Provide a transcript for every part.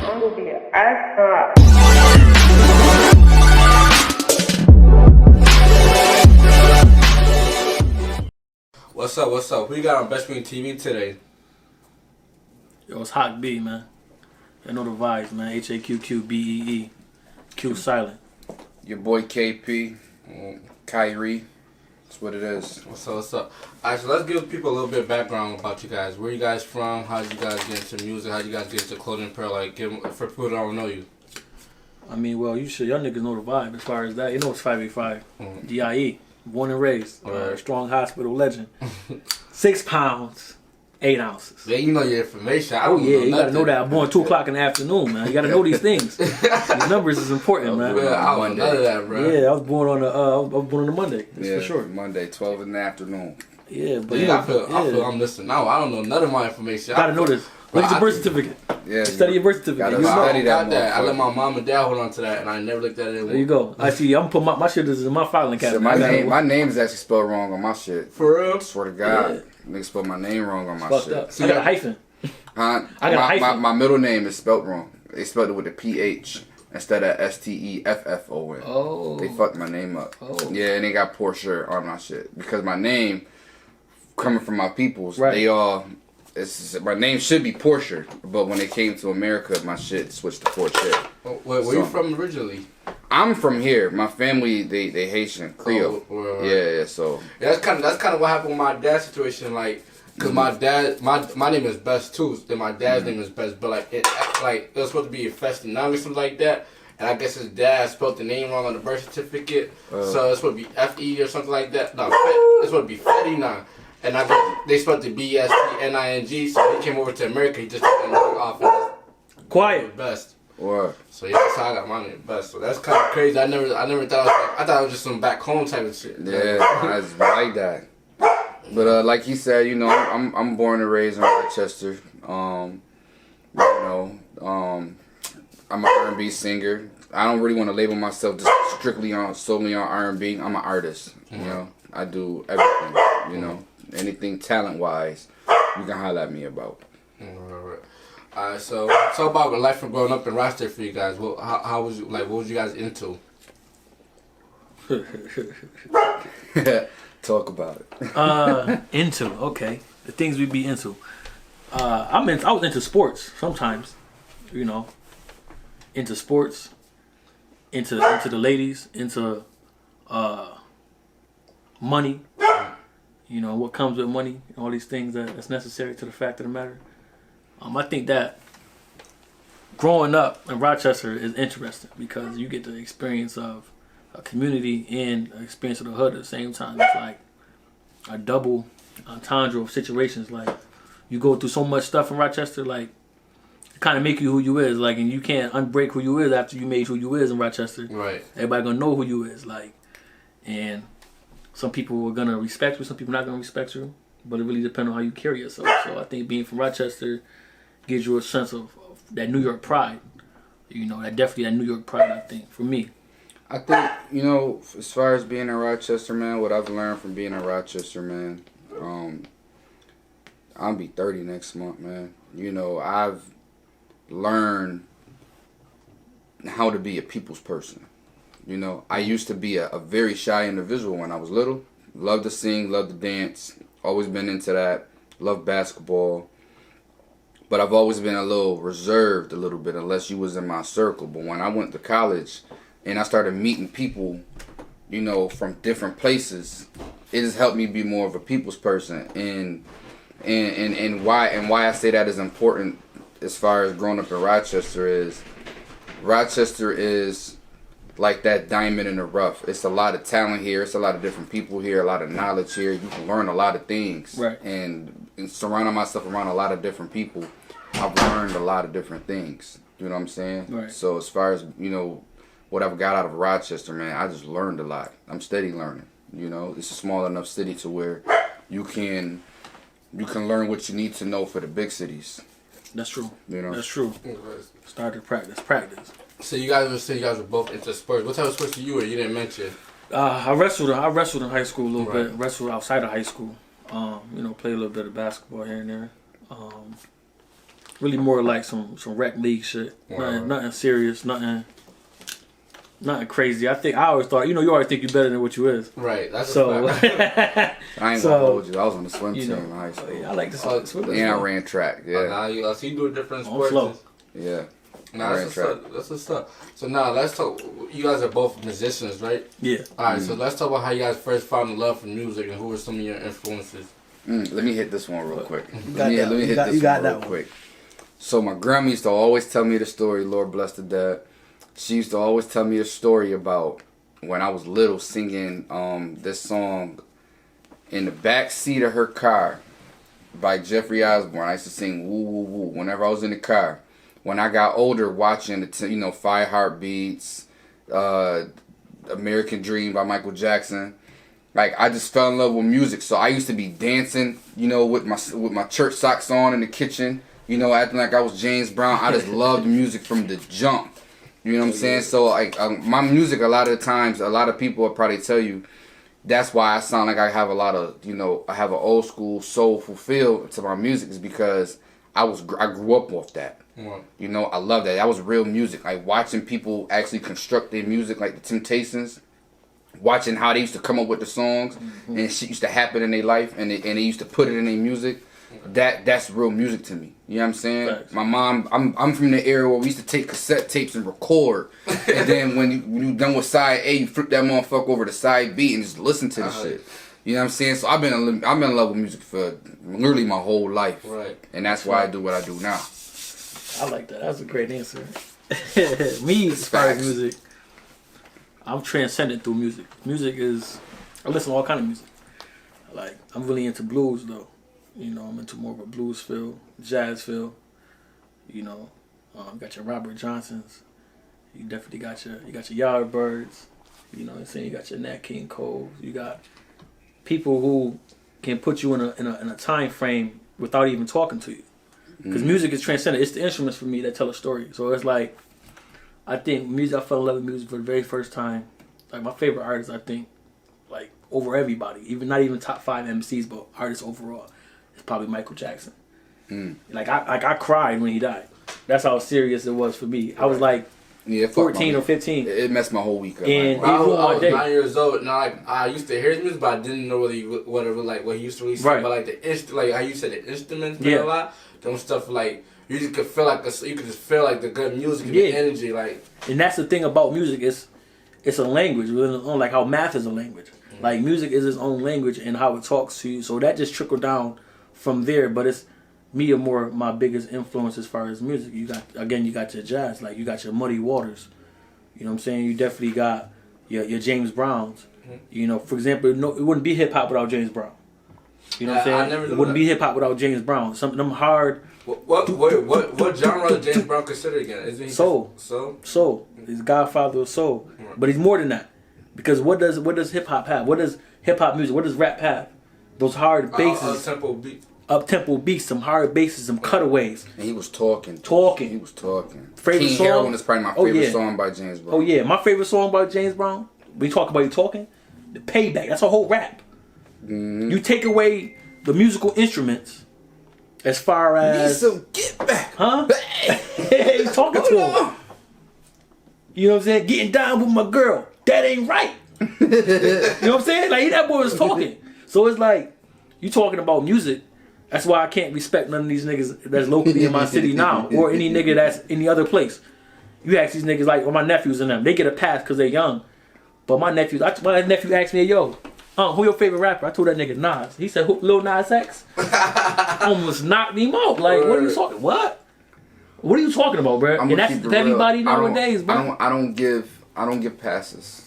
I'm gonna be an astronaut. What's up? What's up? Who you got on BestsPointOfViewTV today? Yo, it's HaqqBee, man. You know the vibes, man. HaqqBee. Q silent. Your boy KP, Khari. That's what it is. What's up? What's up? Alright, so let's give people a little bit of background about you guys. Where you guys from? How did you guys get into music? How did you guys get into clothing apparel? Like, for people that don't know you. I mean, well, y'all niggas know the vibe as far as that. You know it's 585. DIE. Born and raised. Right. Strong hospital legend. 6 pounds, 8 ounces. Yeah, you know your information. I Oh don't yeah, know you gotta nothing. know that. I'm born 2 o'clock in the afternoon, man. You gotta know these things. These numbers is important, man. Yeah, I don't know none of that, bro. Yeah, I was born on a Monday. That's Yeah, for sure. Monday, 12 in the afternoon. Yeah, but Yeah, you know, I feel I'm listening now. I don't know none of my information. gotta know this. Look at your birth certificate. Yeah, Study your birth certificate. gotta You know. study that got that. I let motherfucker. my mom and dad hold on to that, and I never looked at it. There you go. I see. I'm put my shit is in my filing cabinet. Shit, my name is actually spelled wrong on my shit. For real? Swear to God, niggas spelled my name wrong on my Fucked shit. up. I got a hyphen. Huh? I got a hyphen. My middle name is spelled wrong. They spelled it with a PH instead of STEFFON. Oh. They fucked my name up. Oh. Yeah, and they got Porchea on my shit because my name, coming from my peoples, Right. they all. My name should be Porchea, but when it came to America, my shit switched to Porchea. Where you from originally? I'm from here. My family, they Haitian Creole. Yeah. So Yeah, that's kind of what happened with my dad's situation. Like, cause my dad, my name is Best too. Then my dad's name is Best, but it was supposed to be a Festinami or something like that. And I guess his dad spelled the name wrong on the birth certificate, so it's supposed to be Fe or something like that. No, it's supposed to be Fetty. And I guess they spelled the BSTNING, so he came over to America. He just took the name off and Quiet. Best. what? So yeah, that's how I got my name Best. So that's kind of crazy. I never thought I thought it was just some back home type of shit. Yeah, I just like that. But like he said, you know, I'm born and raised in Rochester. I'm an R&B singer. I don't really want to label myself just solely on R&B. I'm an artist. You know, I do everything. You know, anything talent wise, you can holler at me about. Right. Alright, so talk about the life from growing up in Rochester for you guys. How was you, like? What was you guys into? Talk about it. Into okay, the things we be into. I was into sports sometimes, you know, into sports, into the ladies, into money. You know what comes with money, and all these things that's necessary to the fact of the matter. I think that growing up in Rochester is interesting because you get the experience of a community and an experience of the hood at the same time. It's like a double entendre of situations. Like you go through so much stuff in Rochester, like it kind of make you who you is. Like, and you can't unbreak who you is after you made who you is in Rochester. Right. Everybody gonna know who you is. Like, and some people are gonna respect you, some people not gonna respect you. But it really depends on how you carry yourself. So I think being from Rochester gives you a sense of that New York pride. You know, definitely that New York pride, I think, for me. I think, you know, as far as being in Rochester, man, what I've learned from being in Rochester, man, I'll be 30 next month, man. You know, I've learned how to be a people's person. You know, I used to be a very shy individual when I was little. Loved to sing, loved to dance. Always been into that. Loved basketball. But I've always been a little reserved a little bit unless you was in my circle. But when I went to college and I started meeting people, you know, from different places, it has helped me be more of a people's person. And why I say that is important as far as growing up in Rochester is like that diamond in the rough. It's a lot of talent here. It's a lot of different people here. A lot of knowledge here. You can learn a lot of things. Right. And surrounding myself around a lot of different people, I've learned a lot of different things. You know what I'm saying? Right. So as far as, you know, what I've got out of Rochester, man, I just learned a lot. I'm steady learning. You know, it's a small enough city to where you can learn what you need to know for the big cities. That's true. You know? That's true. Start to practice. So you guys were both into sports. What type of sports you were? You didn't mention. I wrestled in high school a little bit. Wrestled outside of high school. You know, played a little bit of basketball here and there. really more like some rec league shit. Wow. Nothing serious, nothing crazy. I always thought, you always think you're better than what you is. Right. That's So a fact. I ain't gonna hold you. I was on the swim team in high school. I like to swim. And I ran track. Yeah. Now you do a different I'm sports. slow. Yeah. Nah, that's what's up. So now let's talk. You guys are both musicians, right? Yeah. All right. So let's talk about how you guys first found the love for music and who were some of your influences. Let me hit this one real quick. got Let me hit this one real one. quick. So my grandma used to always tell me the story. Lord bless the dead. She used to always tell me a story about when I was little singing this song in the back seat of her car by Jeffrey Osborne. I used to sing woo woo woo whenever I was in the car. When I got older, watching the 5 Heartbeats, American Dream by Michael Jackson, like I just fell in love with music. So I used to be dancing, with my church socks on in the kitchen, acting like I was James Brown. I just loved music from the jump. You know what I'm saying? So like my music, a lot of the times, a lot of people will probably tell you that's why I sound like I have a lot of, I have an old school soulful feel to my music, is because I grew up off that. I love that. That was real music. Like watching people actually construct their music, like the Temptations, watching how they used to come up with the songs and shit used to happen in their life, and they used to put it in their music. That's real music to me. You know what I'm saying? Thanks. My mom, I'm from the era where we used to take cassette tapes and record, and then when you done with side A, you flip that motherfucker over to side B and just listen to the shit. You know what I'm saying? So I've been in love with music for literally my whole life, right? And that's why I do what I do now. I like that. That's a great answer. Me, as far as music, I'm transcendent through music. I listen to all kind of music. Like, I'm really into blues, though. I'm into more of a blues feel, jazz feel. You got your Robert Johnsons. You definitely got your Yardbirds. You know what I'm saying? You got your Nat King Cole. You got people who can put you in a time frame without even talking to you. Because music is transcendent. It's the instruments for me that tell a story. So it's like, I think I fell in love with music for the very first time. Like my favorite artist, I think, like over everybody, not even top 5 MCs, but artists overall, it's probably Michael Jackson. Like I cried when he died. That's how serious it was for me. I was like 14 or 15. It messed my whole week up. And I was 9 years old. Now, like, I used to hear his music, but I didn't know what he used to release. Right. But like how you said, the instruments a lot. Them stuff like you just could feel like you could just feel like the good music and the energy, like. And that's the thing about music, it's a language, like how math is a language. Like music is its own language and how it talks to you. So that just trickled down from there. But it's me more my biggest influence as far as music. You got your jazz, like you got your Muddy Waters. You know what I'm saying? You definitely got your James Browns. For example, it wouldn't be hip hop without James Brown. You know what I'm saying? It wouldn't be hip hop without James Brown. Some of them hard. What genre is James Brown considered again? Isn't he soul? Soul. He's Godfather of soul, but he's more than that. Because what does hip hop have? What does hip hop music? What does rap have? Those hard basses. Up tempo beats, some hard basses, some cutaways. And he was talking. He was talking. Favorite King song? Heroin is probably my favorite song by James Brown. Oh yeah, my favorite song by James Brown. We talk about you talking. The Payback. That's a whole rap. You take away the musical instruments, as far as get back, huh? He's talking to him. You know what I'm saying? Getting down with my girl. That ain't right. You know what I'm saying? Like that boy was talking. So it's like you talking about music. That's why I can't respect none of these niggas that's locally in my city now, or any nigga that's any other place. You ask these niggas like, or my nephews and them, they get a pass because they're young. But my nephew asked me, yo, who your favorite rapper? I told that nigga Nas. He said, Lil Nas X. Almost knocked him out. Like, what are you talking? What? What are you talking about, bro? And that's everybody nowadays, bro. I don't give passes.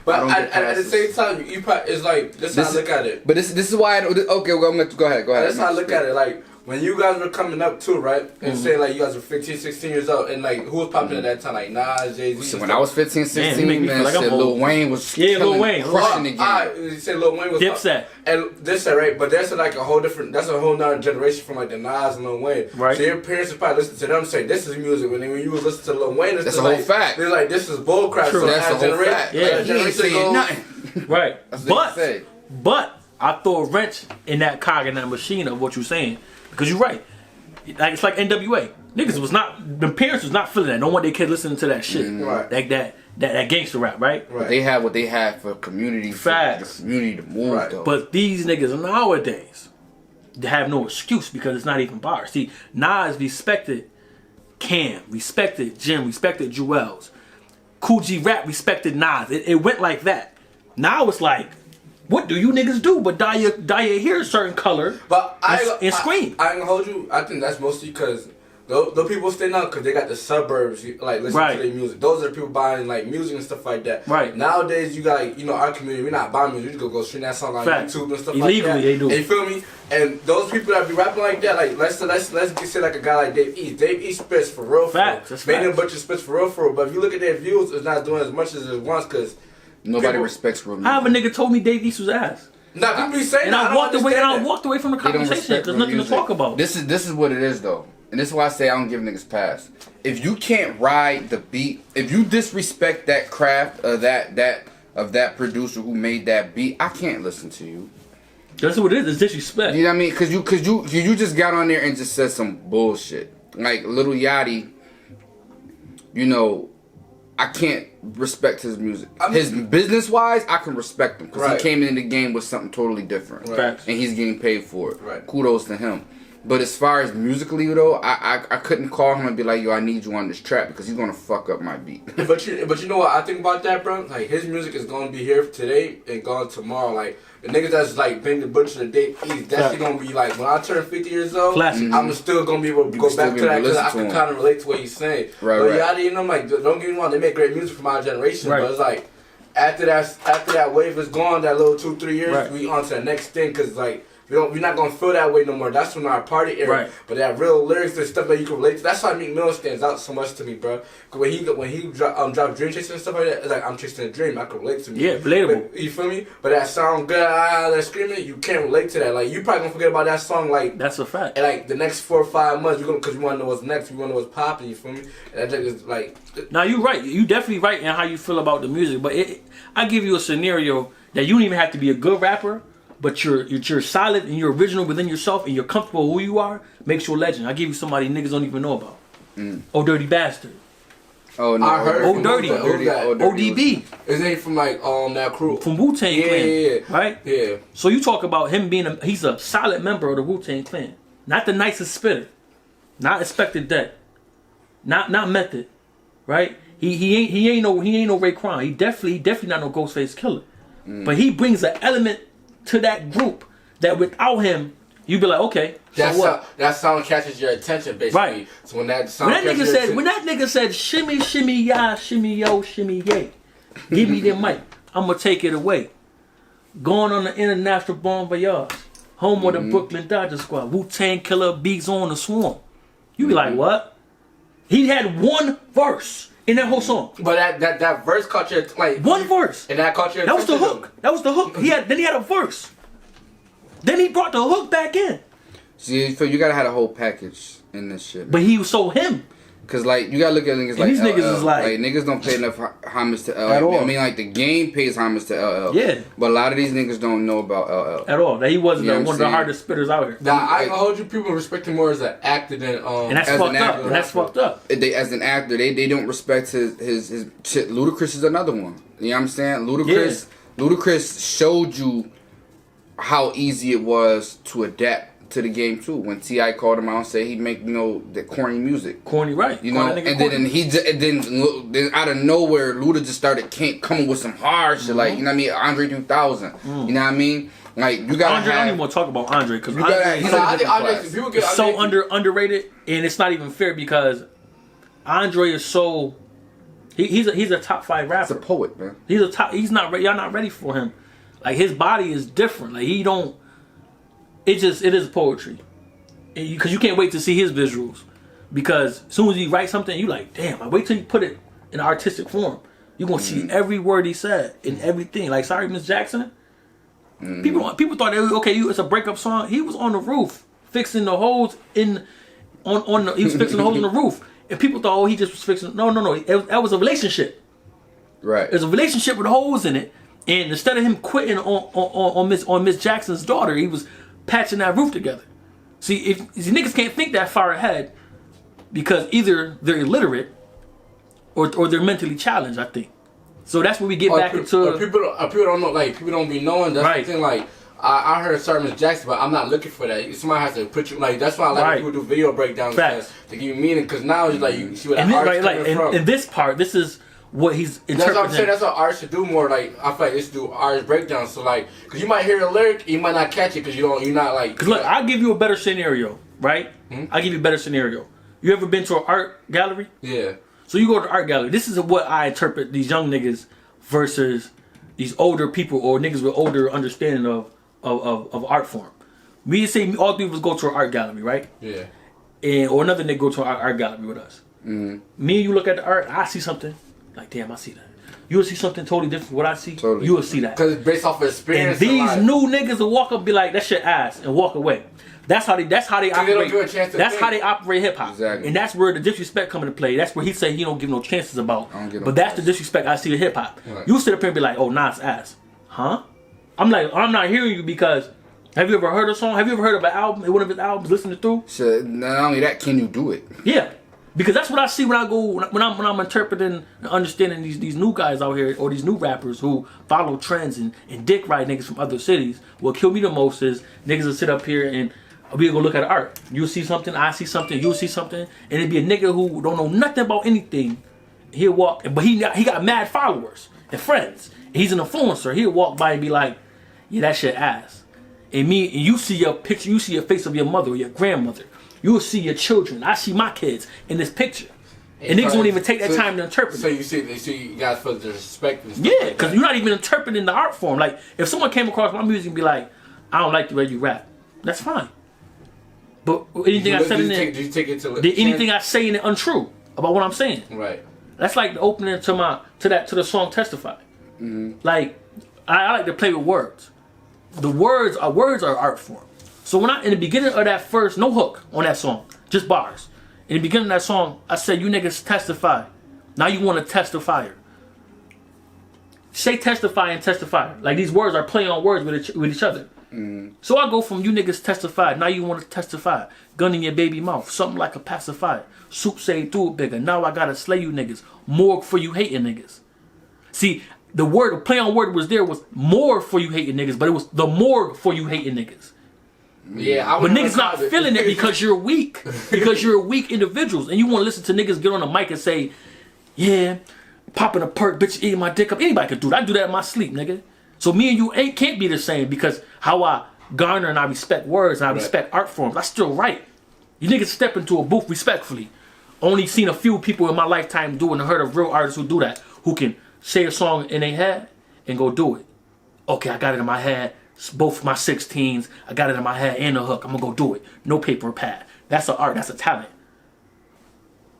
But at the same time, it's like this how I look at it. But this is why. Okay, well, I'm gonna go ahead. That's how I look at it. Like when you guys were coming up too, right? And say like you guys were 15, 16 years old, and like who was popping at that time? Like Nas, Jay-Z. So when I was 15, 16, man, like Lil Wayne was Lil Wayne crushing the game. You said Lil Wayne was Dipset. And Dipset, right? But that's like a whole different. That's a whole nother generation from like the Nas and Lil Wayne. Right. So your parents would probably listen to them say this is music. When you was listening to Lil Wayne, that's a whole fact. They're like this is bullcrap. True. So that's a whole fact. Yeah, he ain't saying nothing. Right. That's but I throw a wrench in that cog in that machine of what you're saying because you're right. Like it's like NWA. Niggas was not, the parents was not feeling that. Don't want their kid listening to that shit. Right. Like that gangster rap, right? But they had what they had for community. Facts. For the community to move though. But these niggas nowadays, they have no excuse because it's not even bars. See, Nas respected Cam, respected Jim, respected Jewels. Kool G Rap respected Nas. It went like that. Now it's like, what do you niggas do but dye your hair a certain color But and scream? I ain't gonna hold you. I think that's mostly because those people stand out because they got the suburbs like listening to their music. Those are the people buying like music and stuff like that. Right. Nowadays you got like, our community. We're not buying music. You just go stream that song on YouTube and stuff Illegally, like that. they do. And you feel me? And those people that be rapping like that, like let's say like a guy like Dave East. Dave East spits for real. Facts. That's Made facts. a bunch of spits for real. But if you look at their views, it's not doing as much as it wants because nobody respects real music. How a nigga told me Dave East was ass. Nah, people be saying And that. I walked away from the They don't conversation. respect There's real nothing to music. talk about. This is what it is though. And this is why I say I don't give niggas pass. If you can't ride the beat, if you disrespect that craft of that producer who made that beat, I can't listen to you. That's what it is. It's disrespect. You know what I mean? Cause you just got on there and just said some bullshit. Like Lil Yachty, I can't respect his music. His business wise, I can respect him because he came into the game with something totally different, Right. and he's getting paid for it. Right. Kudos to him. But as far as musically though, I couldn't call him and be like, yo, I need you on this track because he's gonna fuck up my beat. But you know what I think about that, bro? Like his music is gonna be here today and gone tomorrow. Like the niggas that's like been the butcher the day east, that's shit gonna be like when I turn 50 years old, Classic. I'm still gonna be able to go back to that because I can kind of relate to what he's saying. Right, but right. Yachty, like don't get me wrong, they make great music from our generation, Right. but it's like after that wave is gone, that little 2-3 years, Right. we on to the next thing because like. We're not gonna feel that way no more. That's from our party era. Right. But that real lyrics and stuff that you can relate to. That's why Meek Mill stands out so much to me, bro. Cause when he dropped Dream Chaser and stuff like that, it's like I'm chasing a dream. I can relate to me. Yeah, relatable. But, you feel me? But that sound good, that screaming, you can't relate to that. Like you probably gonna forget about that song like. That's a fact. In like the next 4 or 5 months, because you wanna know what's next. You wanna know what's popping. You feel me? And that just is like. Now you right. You definitely right in how you feel about the music. But I give you a scenario that you don't even have to be a good rapper. But you're solid and you're original within yourself and you're comfortable who you are, makes you a legend. I give you somebody niggas don't even know about. Oh Dirty Bastard. Oh no, I heard Oh Dirty. ODB. His name from like that crew. From Wu-Tang Clan. Yeah. Right? Yeah. So you talk about him being he's a solid member of the Wu-Tang Clan. Not the nicest spitter. Not Expected Dead. Not Method. Right? He ain't no Raekwon. He definitely not no Ghostface Killer. But he brings an element to that group that without him, you'd be like, okay, so what? That sound catches your attention, basically. Right. So when that sound When that nigga said shimmy, shimmy, ya, shimmy, yo, shimmy, yay, give me the mic, I'ma take it away. Going on the international bon voyage, home of the Brooklyn Dodger squad, Wu-Tang Killer beats on the swarm. You be like, what? He had one verse in that whole song. But that verse caught your like One verse. and that caught your That was the attention, hook. That was the hook. Then he had a verse. Then he brought the hook back in. See, so you gotta have a whole package in this shit. But he was so him. Cause like you gotta look at niggas And like these niggas LL. is like niggas don't pay enough homage to LL. At all. I mean like the game pays homage to LL. Yeah. But a lot of these niggas don't know about LL. At all. That he wasn't You know one what of the I'm saying? hardest spitters out here. Nah, I ain't gonna hold you. People respect him more as an actor than And that's As fucked an up. actor. And that's fucked up. They as an actor, they don't respect his shit. Ludacris is another one. You know what I'm saying? Ludacris showed you how easy it was to adapt to the game too. When T.I. called him out and said he make the corny music. Corny, right. You know, and then out of nowhere, Luda just started coming with some hard shit, like, you know what I mean, Andre 3000. You know what I mean? Like, you gotta Andre, I don't have... even want to talk about Andre because I think Andre, people get so Andre, underrated, and it's not even fair because Andre is so he's a top 5 rapper. He's a poet, man. He's not y'all not ready for him. Like his body is different. Like he don't. It is poetry, because you can't wait to see his visuals. Because as soon as he writes something, you like, damn. I wait till you put it in artistic form. You are gonna see every word he said and everything. Like Sorry Miss Jackson. People thought it's a breakup song. He was on the roof fixing the holes he was fixing the holes in the roof, and people thought he just was fixing. No. That was a relationship. Right. There's a relationship with holes in it, and instead of him quitting on Miss Jackson's daughter, he was patching that roof together. See, if these niggas can't think that far ahead because either they're illiterate or they're mentally challenged, I think. So that's when we get back into... People don't know, like, people don't be knowing. That's the thing, like, I heard Sermon Jackson, but I'm not looking for that. Somebody has to put you, like, that's why I like when people do video breakdowns to give you meaning, because now it's like, you see what art's coming from. In this part, this is what he's interpreting. That's what I'm saying, that's what art should do more, like, I feel like this do art's breakdowns, so like, because you might hear a lyric, you might not catch it, because you're not like... Because look, I'll give you a better scenario, right? I'll give you a better scenario. You ever been to an art gallery? Yeah. So you go to the art gallery. This is what I interpret these young niggas versus these older people or niggas with older understanding of art form. Me and say all three of us go to an art gallery, right? Yeah. Or another nigga go to an art gallery with us. Me and you look at the art, I see something. Like, damn, I see that. You'll see something totally different from what I see. Totally. You'll see that. Because it's based off of experience. And these new niggas will walk up and be like, that shit ass, and walk away. That's how they operate. That's how they operate hip hop. Exactly. And that's where the disrespect come into play. That's where he say he don't give no chances about. But that's the disrespect I see to hip hop. Right. You sit up here and be like, oh, nah, it's ass. Huh? I'm like, I'm not hearing you because have you ever heard a song? Have you ever heard of an album, one of his albums, listening through? So not only that, can you do it? Yeah. Because that's what I see when I go when I'm interpreting and understanding these new guys out here or these new rappers who follow trends and dick ride niggas from other cities. What kill me the most is niggas will sit up here and we'll go look at art. You'll see something, I see something, you'll see something, and it'd be a nigga who don't know nothing about anything. He'll walk, but he got mad followers and friends. And he's an influencer. He'll walk by and be like, yeah, that shit ass. And you see your picture, you see your face of your mother or your grandmother. You'll see your children. I see my kids in this picture. And niggas won't even take that time to interpret. So you see you guys feel the respect and stuff. Yeah, because you're not even interpreting the art form. Like, if someone came across my music and be like, I don't like the way you rap, that's fine. But anything I said in it, did you take it to did anything I say in it untrue about what I'm saying? Right. That's like the opening to the song Testify. Like, I like to play with words. The words are art form. So when in the beginning of that first, no hook on that song, just bars. In the beginning of that song, I said, you niggas testify. Now you want to testify. Say testify and testify. Like, these words are playing on words with each other. So I go from you niggas testify, now you want to testify. Gun in your baby mouth, something like a pacifier. Soup say do it bigger, now I gotta slay you niggas. Morgue for you hating niggas. See, the play on word was more for you hating niggas, but it was the morgue for you hating niggas. Yeah, but niggas not feeling it because you're weak. Because you're weak individuals. And you want to listen to niggas get on the mic and say, yeah, popping a perk, bitch eating my dick up. Anybody could do that. I do that in my sleep, nigga. So me and you can't be the same because how I garner and I respect words and I respect art forms. I still write. You niggas step into a booth respectfully. Only seen a few people in my lifetime do it and heard of real artists who do that. Who can say a song in their head and go do it. Okay, I got it in my head. Both my 16s, I got it in my head and a hook. I'm gonna go do it. No paper or pad. That's an art. That's a talent.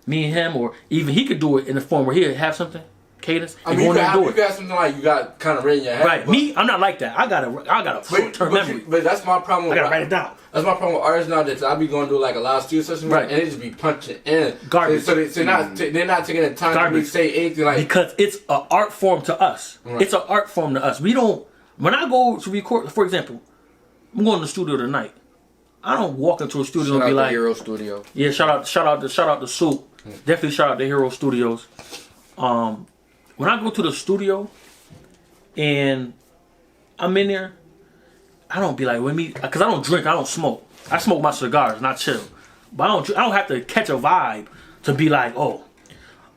Me and him, or even he could do it in the form where he'll have something, cadence, and go in there and do it. You got something like you got kind of written in your head. Right. Me, I'm not like that. I got a short-term memory. But that's my problem. I gotta write it down. That's my problem with artists now. That I be going to do like a live studio session, and they just be punching in garbage. So they're not taking the time to say anything like because it's an art form to us. Right. It's an art form to us. We don't. When I go to record, for example, I'm going to the studio tonight. I don't walk into a studio and be like, Hero Studio. Yeah, shout out to Soup. Definitely shout out to Hero Studios. When I go to the studio and I'm in there, I don't be like with me because I don't drink, I don't smoke. I smoke my cigars, not chill. But I don't have to catch a vibe to be like, oh,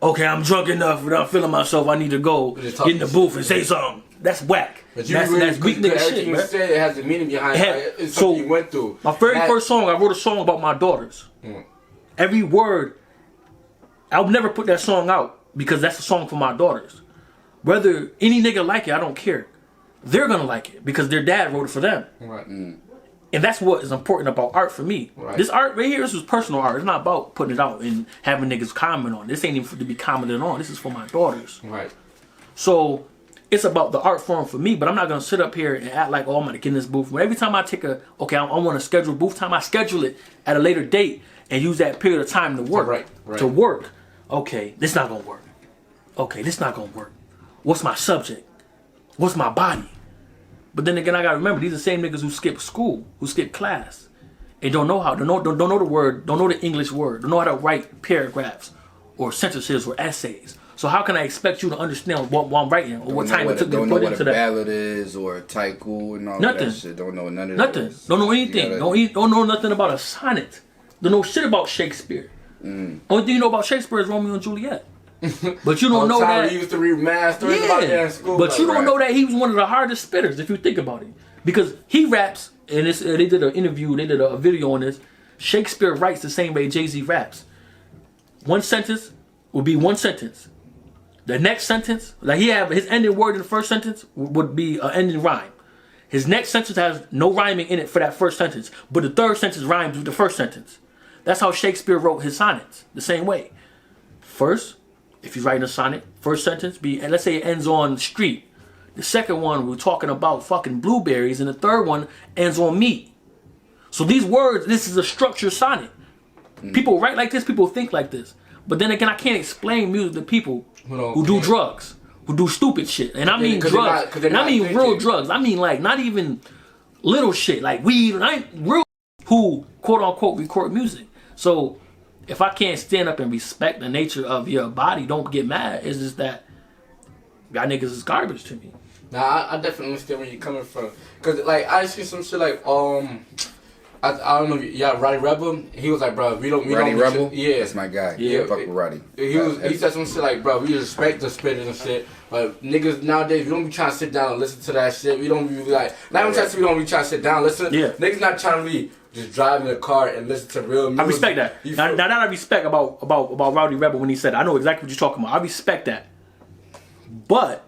okay, I'm drunk enough, but I'm feeling myself. I need to go get in the booth and say something. That's whack. But that's weak nigga shit, man. Said it has a meaning behind it. It's something you went through. My very first song, I wrote a song about my daughters. Every word, I would never put that song out because that's a song for my daughters. Whether any nigga like it, I don't care. They're gonna like it because their dad wrote it for them. Right. And that's what is important about art for me. Right. This art right here, this is personal art. It's not about putting it out and having niggas comment on it. This ain't even to be commented on. This is for my daughters. Right. So it's about the art form for me, but I'm not gonna sit up here and act like, oh, I'm gonna get in this booth. Every time I take I want to schedule booth time, I schedule it at a later date and use that period of time to work. Right. To work. Okay, this not gonna work. Okay, this not gonna work. What's my subject? What's my body? But then again, I gotta remember, these are the same niggas who skip school, who skip class. and don't know the word, don't know the English word, don't know how to write paragraphs or sentences or essays. So how can I expect you to understand what I'm writing or what time it took me to put into that? Don't know what a ballad is or a taiku and all that shit. Don't know none of that. Nothing. Don't know anything. Don't know nothing about a sonnet. Don't know shit about Shakespeare. Only thing you know about Shakespeare is Romeo and Juliet. But you don't know that. We used to read math stories about that in school. But you don't know that he was one of the hardest spitters if you think about it. Because he raps, and they did an interview, they did a video on this. Shakespeare writes the same way Jay-Z raps. One sentence will be one sentence. The next sentence, like he have his ending word in the first sentence would be an ending rhyme. His next sentence has no rhyming in it for that first sentence, but the third sentence rhymes with the first sentence. That's how Shakespeare wrote his sonnets, the same way. First, if you're writing a sonnet, first sentence and let's say it ends on street. The second one, we're talking about fucking blueberries, and the third one ends on meat. So these words, this is a structured sonnet. People write like this, people think like this. But then again, I can't explain music to people who do drugs, who do stupid shit. And I mean drugs. And I mean real drugs. I mean like not even little shit, like weed. I ain't real who quote unquote record music. So if I can't stand up and respect the nature of your body, don't get mad. It's just that y'all niggas is garbage to me. Nah, I definitely understand where you're coming from. Cause like I see some shit like I don't know, Roddy Rebel. He was like, bro, we don't. Rebel? Yeah, that's my guy. Yeah, fuck with Roddy. He said some shit like, bro, we respect the spitters and shit, but niggas nowadays we don't be trying to sit down and listen to that shit. We don't be like, not even trying to say we don't be trying to sit down and listen. Yeah, niggas not trying to be just driving a car and listen to real music. I respect that. Now that I respect about Roddy Rebel when he said, I know exactly what you're talking about. I respect that, but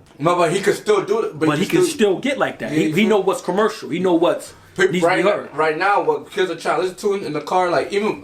he could still do it. But he can still get like that. He know what's commercial. He know what's. Right now, what kids are trying to listen to in the car, like even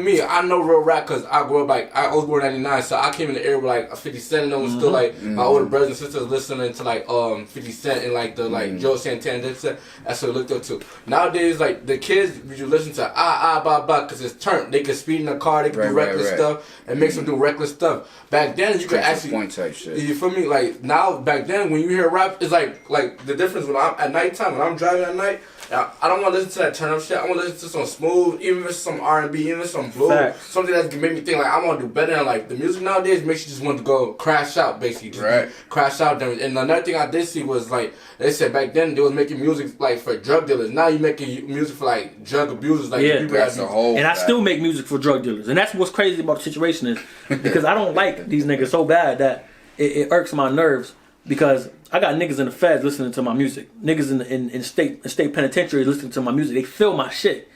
me, I know real rap because I grew up like I was born in '99, so I came in the era with like 50 Cent, and it was still like my older brothers and sisters listening to like 50 Cent and like the like Joe Santana. That's what I looked up to. Nowadays, like the kids, you listen to blah blah because it's turned. They can speed in the car, they can do reckless stuff, and makes them do reckless stuff. Back then, you could actually point type shit. You feel me? Like now, back then, when you hear rap, it's like the difference when I'm at nighttime when I'm driving at night. I don't want to listen to that turn up shit. I want to listen to some smooth, even if it's some R&B, even if it's some blues, something that's gonna make me think like I want to do better. And like the music nowadays makes you just want to go crash out, basically, just crash out. And another thing I did see was like they said back then they was making music like for drug dealers. Now you making music for like drug abusers, like people that's a whole. And I still make music for drug dealers, and that's what's crazy about the situation is because I don't like these niggas so bad that it irks my nerves. Because I got niggas in the feds listening to my music, niggas in state penitentiary listening to my music. They feel my shit.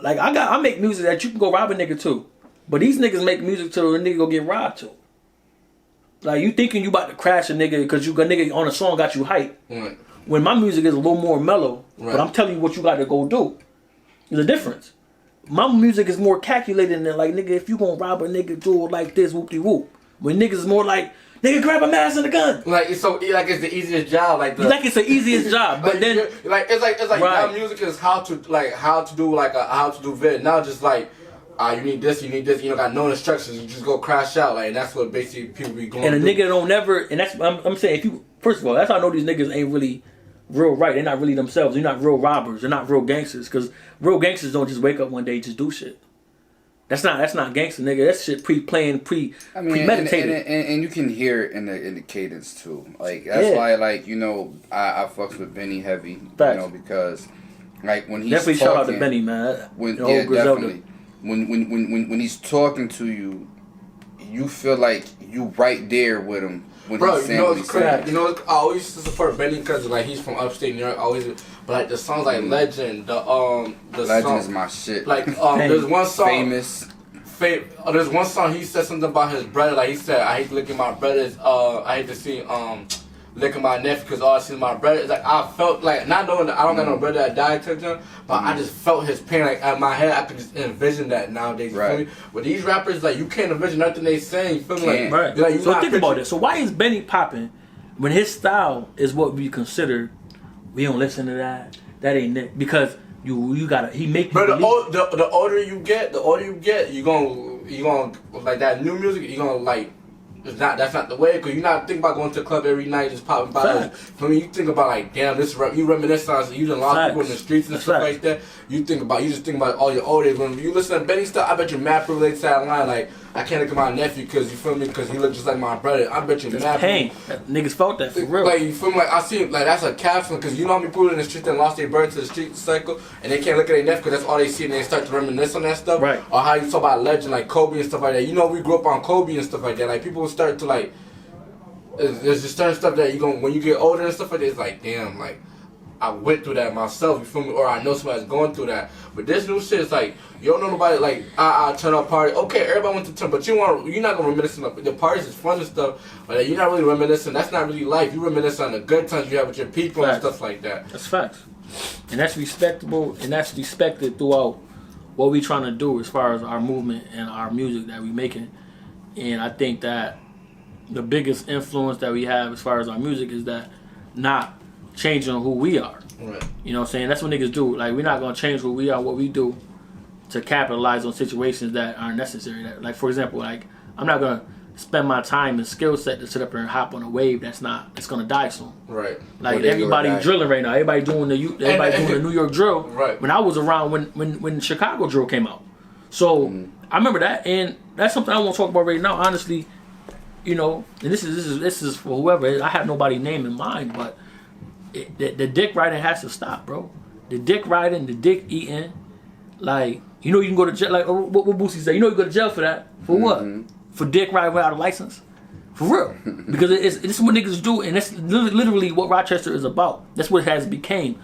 Like I make music that you can go rob a nigga to, but these niggas make music to a nigga go get robbed to. Like you thinking you about to crash a nigga because you got nigga on a song got you hype. When my music is a little more mellow, but I'm telling you what you got to go do. There's a difference. My music is more calculated than like nigga if you gonna rob a nigga do it like this whoop de whoop. When niggas is more like. Nigga, grab a mask and a gun. Like it's it's the easiest job. Like it's the easiest job, but then it's like now music is how to do vid. Now just like you need this, you don't got no instructions. You just go crash out. Like that's what basically people be going. And a nigga don't never. And that's I'm saying. If you first of all, that's how I know these niggas ain't really real right. They're not really themselves. They're not real robbers. They're not real gangsters. Because real gangsters don't just wake up one day and just do shit. That's not gangster, nigga. That shit premeditated. And you can hear it in the cadence too. Like that's why, like I fucks with Benny heavy. Because like when he's definitely talking, shout out to Benny, man. Definitely. When he's talking to you, you feel like you right there with him. When bro, he's saying what he's saying. I always used to support Benny because like he's from upstate New York. But like the songs like Legend, the Legend song, is my shit. Like there's one song Famous. There's one song he said something about his brother. Like he said, I hate licking my brothers. I hate to see licking my nephew because all I see is my brother. It's like I felt like not knowing that I don't got no brother that died to him, but I just felt his pain. Like at my head, I could just envision that nowadays. You feel me? With these rappers, like you can't envision nothing they saying. You feel me? Like so think about it. So why is Benny popping when his style is what we consider? We don't listen to that. That ain't it because you gotta he make. But the older you get, you gonna like that new music. You gonna like That's not the way, because you're not thinking about going to the club every night just popping bottles. For me, you think about like, damn, you reminisce on, you done lost people in the streets and stuff like that. You just think about all your old days. When you listen to Benny stuff, I bet you mad relates to that line, like, I can't look at my nephew because, you feel me, because he look just like my brother. I bet you mad pain. Niggas felt that for real. Like, you feel me, like, I see, like, that's a caption, because you know how many people in the street that lost their birth to the street cycle, and they can't look at their nephew because that's all they see, and they start to reminisce on that stuff. Right. Or how you talk about legend, like Kobe and stuff like that. You know, we grew up on Kobe and stuff like that. Like, people start to, like, there's just certain stuff that when you get older and stuff like that, it's like, damn, like, I went through that myself, you feel me? Or I know somebody's going through that. But this new shit is like, you don't know nobody, like, turn up party. Okay, everybody went to turn, but you're not gonna reminisce on the parties is fun and stuff, but you're not really reminiscing. That's not really life. You reminisce on the good times you have with your people and stuff like that. That's facts. And that's respectable, and that's respected throughout what we trying to do as far as our movement and our music that we making. And I think that the biggest influence that we have as far as our music is that not changing who we are. Right. You know what I'm saying? That's what niggas do. Like, we're not going to change who we are, what we do, to capitalize on situations that aren't necessary. Like, for example, like, I'm not going to spend my time and skill set to sit up here and hop on a wave it's going to die soon. Right. Like, everybody drilling right now. Everybody doing the New York drill. Right. When I was around when Chicago drill came out. So, I remember that, and that's something I want to talk about right now, honestly. You know, and this is for whoever. I have nobody name in mind, but the dick riding has to stop, bro. The dick riding, the dick eating, like, you know, you can go to jail. Like what Boosie said, you know, you go to jail for that. For what? For dick riding without a license. For real, because it's what niggas do, and that's literally what Rochester is about. That's what it has became.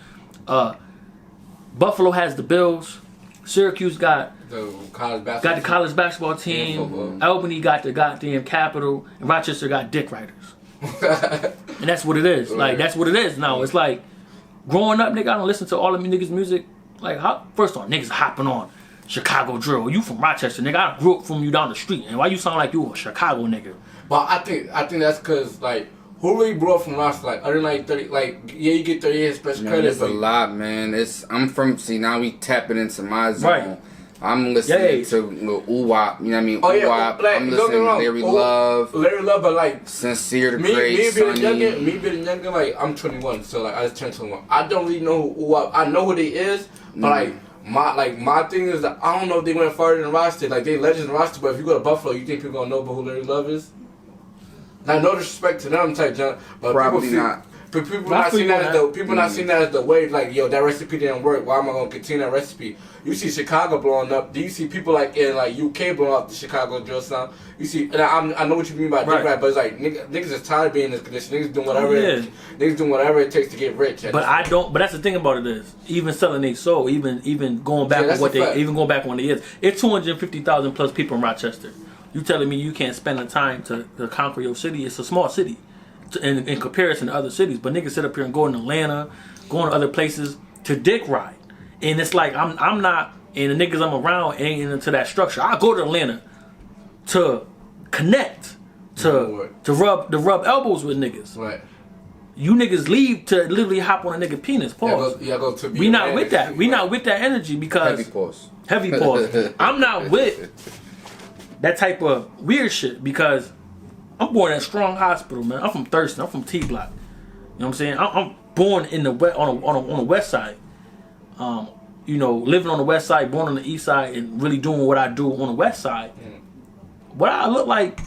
Buffalo has the Bills. Syracuse got the college basketball team. Albany got the goddamn Capitol, and Rochester got dick riders. And that's what it is. Like, that's what it is now. It's like, growing up, nigga, I don't listen to all of me niggas' music. Like, first off, niggas hopping on Chicago drill. You from Rochester, nigga. I grew up from you down the street. And why you sound like you a Chicago nigga? But I think that's because, like, who really grew up from Rochester? Like, other than, like, 30, like, yeah, you get 30 years special credit. It's a lot, man. Now we tapping into my zone. Right. I'm listening to Uwap, you know what I mean? Oh, yeah, Uwap. like, I'm listening to Larry Love, but like Sincere the Great, Sonny. Me being younger, like, I'm 21, so like I just turned 21. I don't really know who Uwap. I know who they is, but my thing is that I don't know if they went farther than Rochester. Like, they legends in Rochester, but if you go to Buffalo, you think people gonna know who Larry Love is? Now, no disrespect to them, type John, but probably not. People not seeing that as the way, like, yo, that recipe didn't work. Why am I gonna continue that recipe? You see Chicago blowing up. Do you see people like in like UK blowing up the Chicago drill sound? You see, and I know what you mean by dick rap, but it's like niggas is tired of being in this condition. Niggas doing whatever. Niggas doing whatever it takes to get rich. But I don't. But that's the thing about it is, even selling their soul, even going back on what they is, it's 250,000 plus people in Rochester. You telling me you can't spend the time to conquer your city? It's a small city. In comparison to other cities, but niggas sit up here and go in Atlanta, going to other places to dick ride, and it's like I'm not, and the niggas I'm around ain't into that structure. I go to Atlanta to connect, to rub elbows with niggas. Right. You niggas leave to literally hop on a nigga penis. Pause. We not with that. We not with that energy because heavy pause. I'm not with that type of weird shit because I'm born at Strong Hospital, man. I'm from Thurston. I'm from T Block. You know what I'm saying? I'm born in the on the west side. You know, living on the west side, born on the east side, and really doing what I do on the west side. What I look like,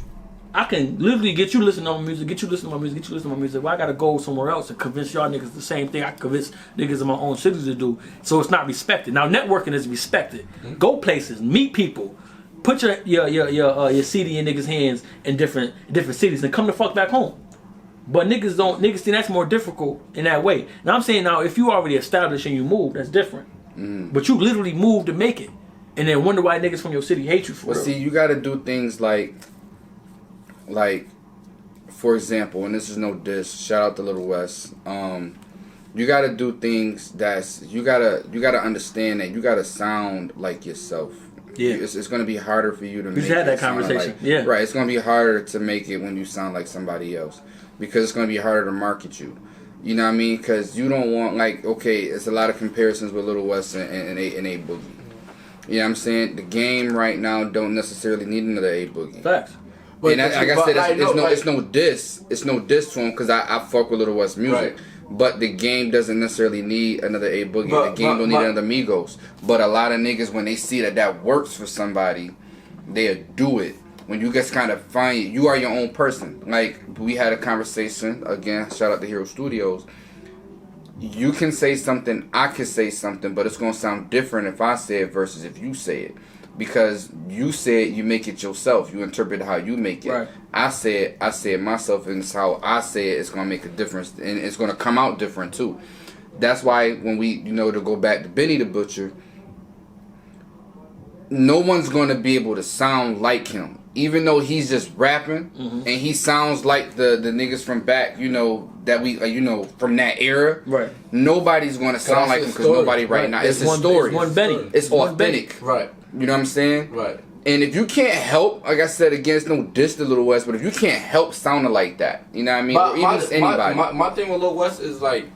I can literally get you listening to my music, get you listening to my music, get you listening to my music. Well, I gotta go somewhere else and convince y'all niggas the same thing I can convince niggas in my own cities to do. So it's not respected. Now networking is respected. Go places, meet people. Put your CD in niggas' hands in different cities and come the fuck back home. But niggas think that's more difficult in that way. Now I'm saying if you already established and you move, that's different. But you literally moved to make it, and then wonder why niggas from your city hate you for it. Well, see, you got to do things like, for example, and this is no diss. Shout out to Lil Wes. You got to do things you gotta understand that you got to sound like yourself. Yeah, it's going to be harder for you to make it. We had that conversation. Right. It's going to be harder to make it when you sound like somebody else because it's going to be harder to market you. You know what I mean? Because you don't want it's a lot of comparisons with Lil Wes and A Boogie. You know what I'm saying? The game right now don't necessarily need another A Boogie. Facts. And like I said, it's no diss. It's no diss to him because I fuck with Lil Wes music. Right. But the game doesn't necessarily need another A Boogie. The game don't need another Migos. But a lot of niggas, when they see that works for somebody, they'll do it. When you just kind of find you are your own person. Like, we had a conversation, again, shout out to Hero Studios. You can say something, I can say something, but it's going to sound different if I say it versus if you say it. Because you say it, you make it yourself. You interpret how you make it. Right. I say it myself, and it's how I say it, it's going to make a difference. And it's going to come out different, too. That's why when we, to go back to Benny the Butcher, no one's going to be able to sound like him. Even though he's just rapping, and he sounds like the niggas from back, that we, from that era. Right. Nobody's going to sound like him because nobody right now. It's a story. It's one Benny. It's authentic. Right. You know what I'm saying? Right. And if you can't help, like I said, again, it's no diss to Lil Wes, but if you can't help sounding like that, you know what I mean? Or even anybody. My thing with Lil Wes is like,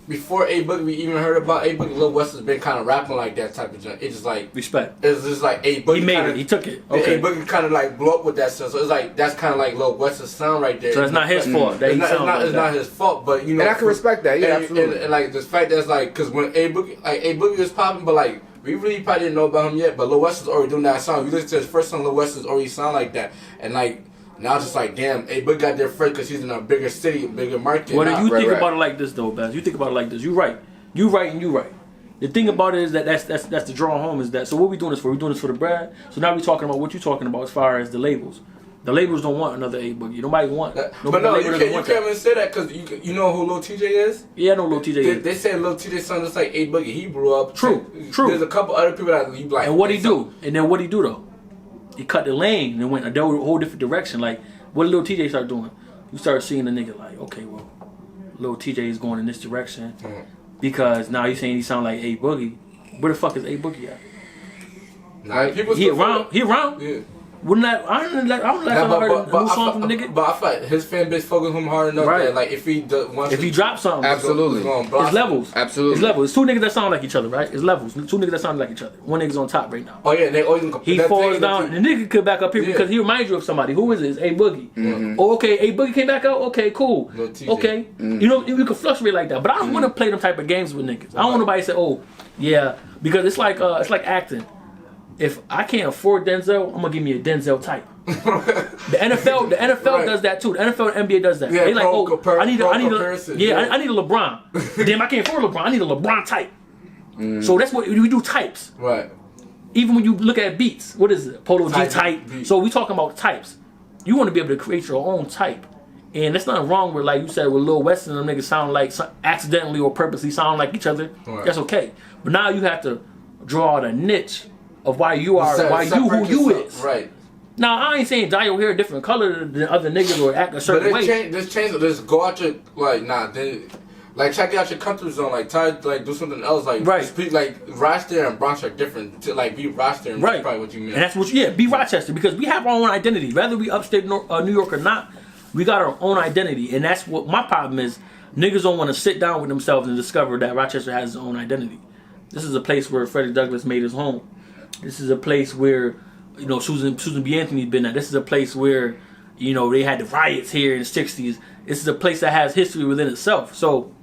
before A Boogie, we even heard about A Boogie, Lil Wes has been kind of rapping like that type of junk. It's just like respect. It's just like A Boogie. He made it. He took it. Okay. A Boogie kind of like blew up with that stuff. So it's like that's kind of like Lil Wes's sound right there. So it's not his fault. It's not his fault, but and I can respect that. Yeah, absolutely. And like the fact that's like, because when A Boogie was popping, but like we really probably didn't know about him yet. But Lil Wes was already doing that song. You listen to his first song, Lil Wes was already sound like that, and like. Now it's just like, damn, A Boogie got there first because he's in a bigger city, bigger market. What do you think about it like this, though, Baz? You think about it like this. You right. You right and you right. The thing about it is that's the draw home is that. So what we doing this for? We doing this for the bread. So now we talking about what you talking about as far as the labels. The labels don't want another A Boogie. Nobody want. But no, you can't even say that because you know who Lil Tjay is. Yeah, I know Lil Tjay is. They say Lil Tjay sounds just like A Boogie. He grew up. True. There's a couple other people that you like. And what he do? And then what he do though? He cut the lane and went a whole different direction. Like what did Lil Tjay start doing? You start seeing the nigga like, okay, well, Lil Tjay is going in this direction. Because now he's saying he sound like A Boogie. Where the fuck is A Boogie at? Nah, right? He around. He around. Yeah. Wouldn't that? I don't like heard a new song from the nigga. But I feel like his fan base focus him hard enough that like if he drops something, absolutely, it's levels. Absolutely, it's levels. It's two niggas that sound like each other, right? It's levels. Two niggas that sound like each other. One nigga's on top right now. Oh yeah, they always he falls down. The nigga could back up here because he reminds you of somebody. Who is it? It's A Boogie. Oh, okay, A Boogie came back out. Okay, cool. Okay, you can fluctuate like that. But I don't want to play them type of games with niggas. I don't want nobody to say, oh yeah, because it's like acting. If I can't afford Denzel, I'm gonna give me a Denzel type. The NFL does that too. The NFL and NBA does that. Yeah, they like, I need a LeBron. Damn, I can't afford LeBron. I need a LeBron type. So that's what we do, types. Right. Even when you look at beats, what is it? Polo G type. So we talking about types. You want to be able to create your own type. And there's nothing wrong with, like you said, with Lil Wes and them niggas sound like accidentally or purposely sound like each other. Right. That's okay. But now you have to draw out a niche of why you are, who you is. Right. Now I ain't saying dye your hair a different color than other niggas or act a certain way. Just go out your check out your comfort zone. Like try do something else. Like speak like Rochester and Bronx are different. To like be Rochester and that's probably what you mean. And that's what be Rochester because we have our own identity. Whether we upstate New York or not, we got our own identity, and that's what my problem is. Niggas don't want to sit down with themselves and discover that Rochester has its own identity. This is a place where Freddie Douglass made his home. This is a place where, Susan B. Anthony's been at. This is a place where, they had the riots here in the 60s. This is a place that has history within itself. So,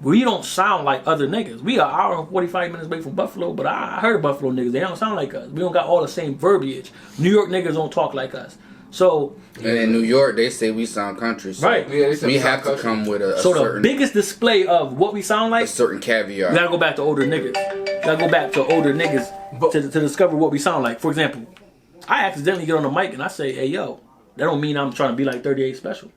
we don't sound like other niggas. We are an hour and 45 minutes away from Buffalo, but I heard Buffalo niggas. They don't sound like us. We don't got all the same verbiage. New York niggas don't talk like us. So, and in New York, they say we sound country. So right. We have to come with a certain... the biggest display of what we sound like... A certain caveat. We gotta go back to older niggas. To discover what we sound like. For example, I accidentally get on the mic and I say, hey, yo. That don't mean I'm trying to be like 38 Special.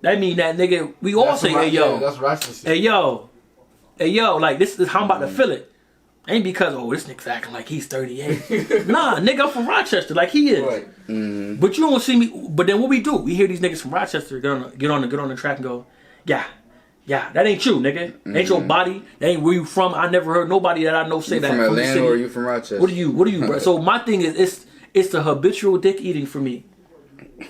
That mean that nigga... We all say, hey, yo. Yeah, that's Rochester. Hey, yo. Hey, yo. Like, this is how I'm about to feel it. Ain't because, this nigga's acting like he's 38. Nah, nigga, I'm from Rochester, like he is. Right. But you don't see me. But then what we do? We hear these niggas from Rochester get on the track and go, yeah, that ain't you, nigga. Ain't your body. That ain't where you from. I never heard nobody that I know say you that. From Atlanta or you from Rochester? What are you, bro? So my thing is, it's the habitual dick eating for me.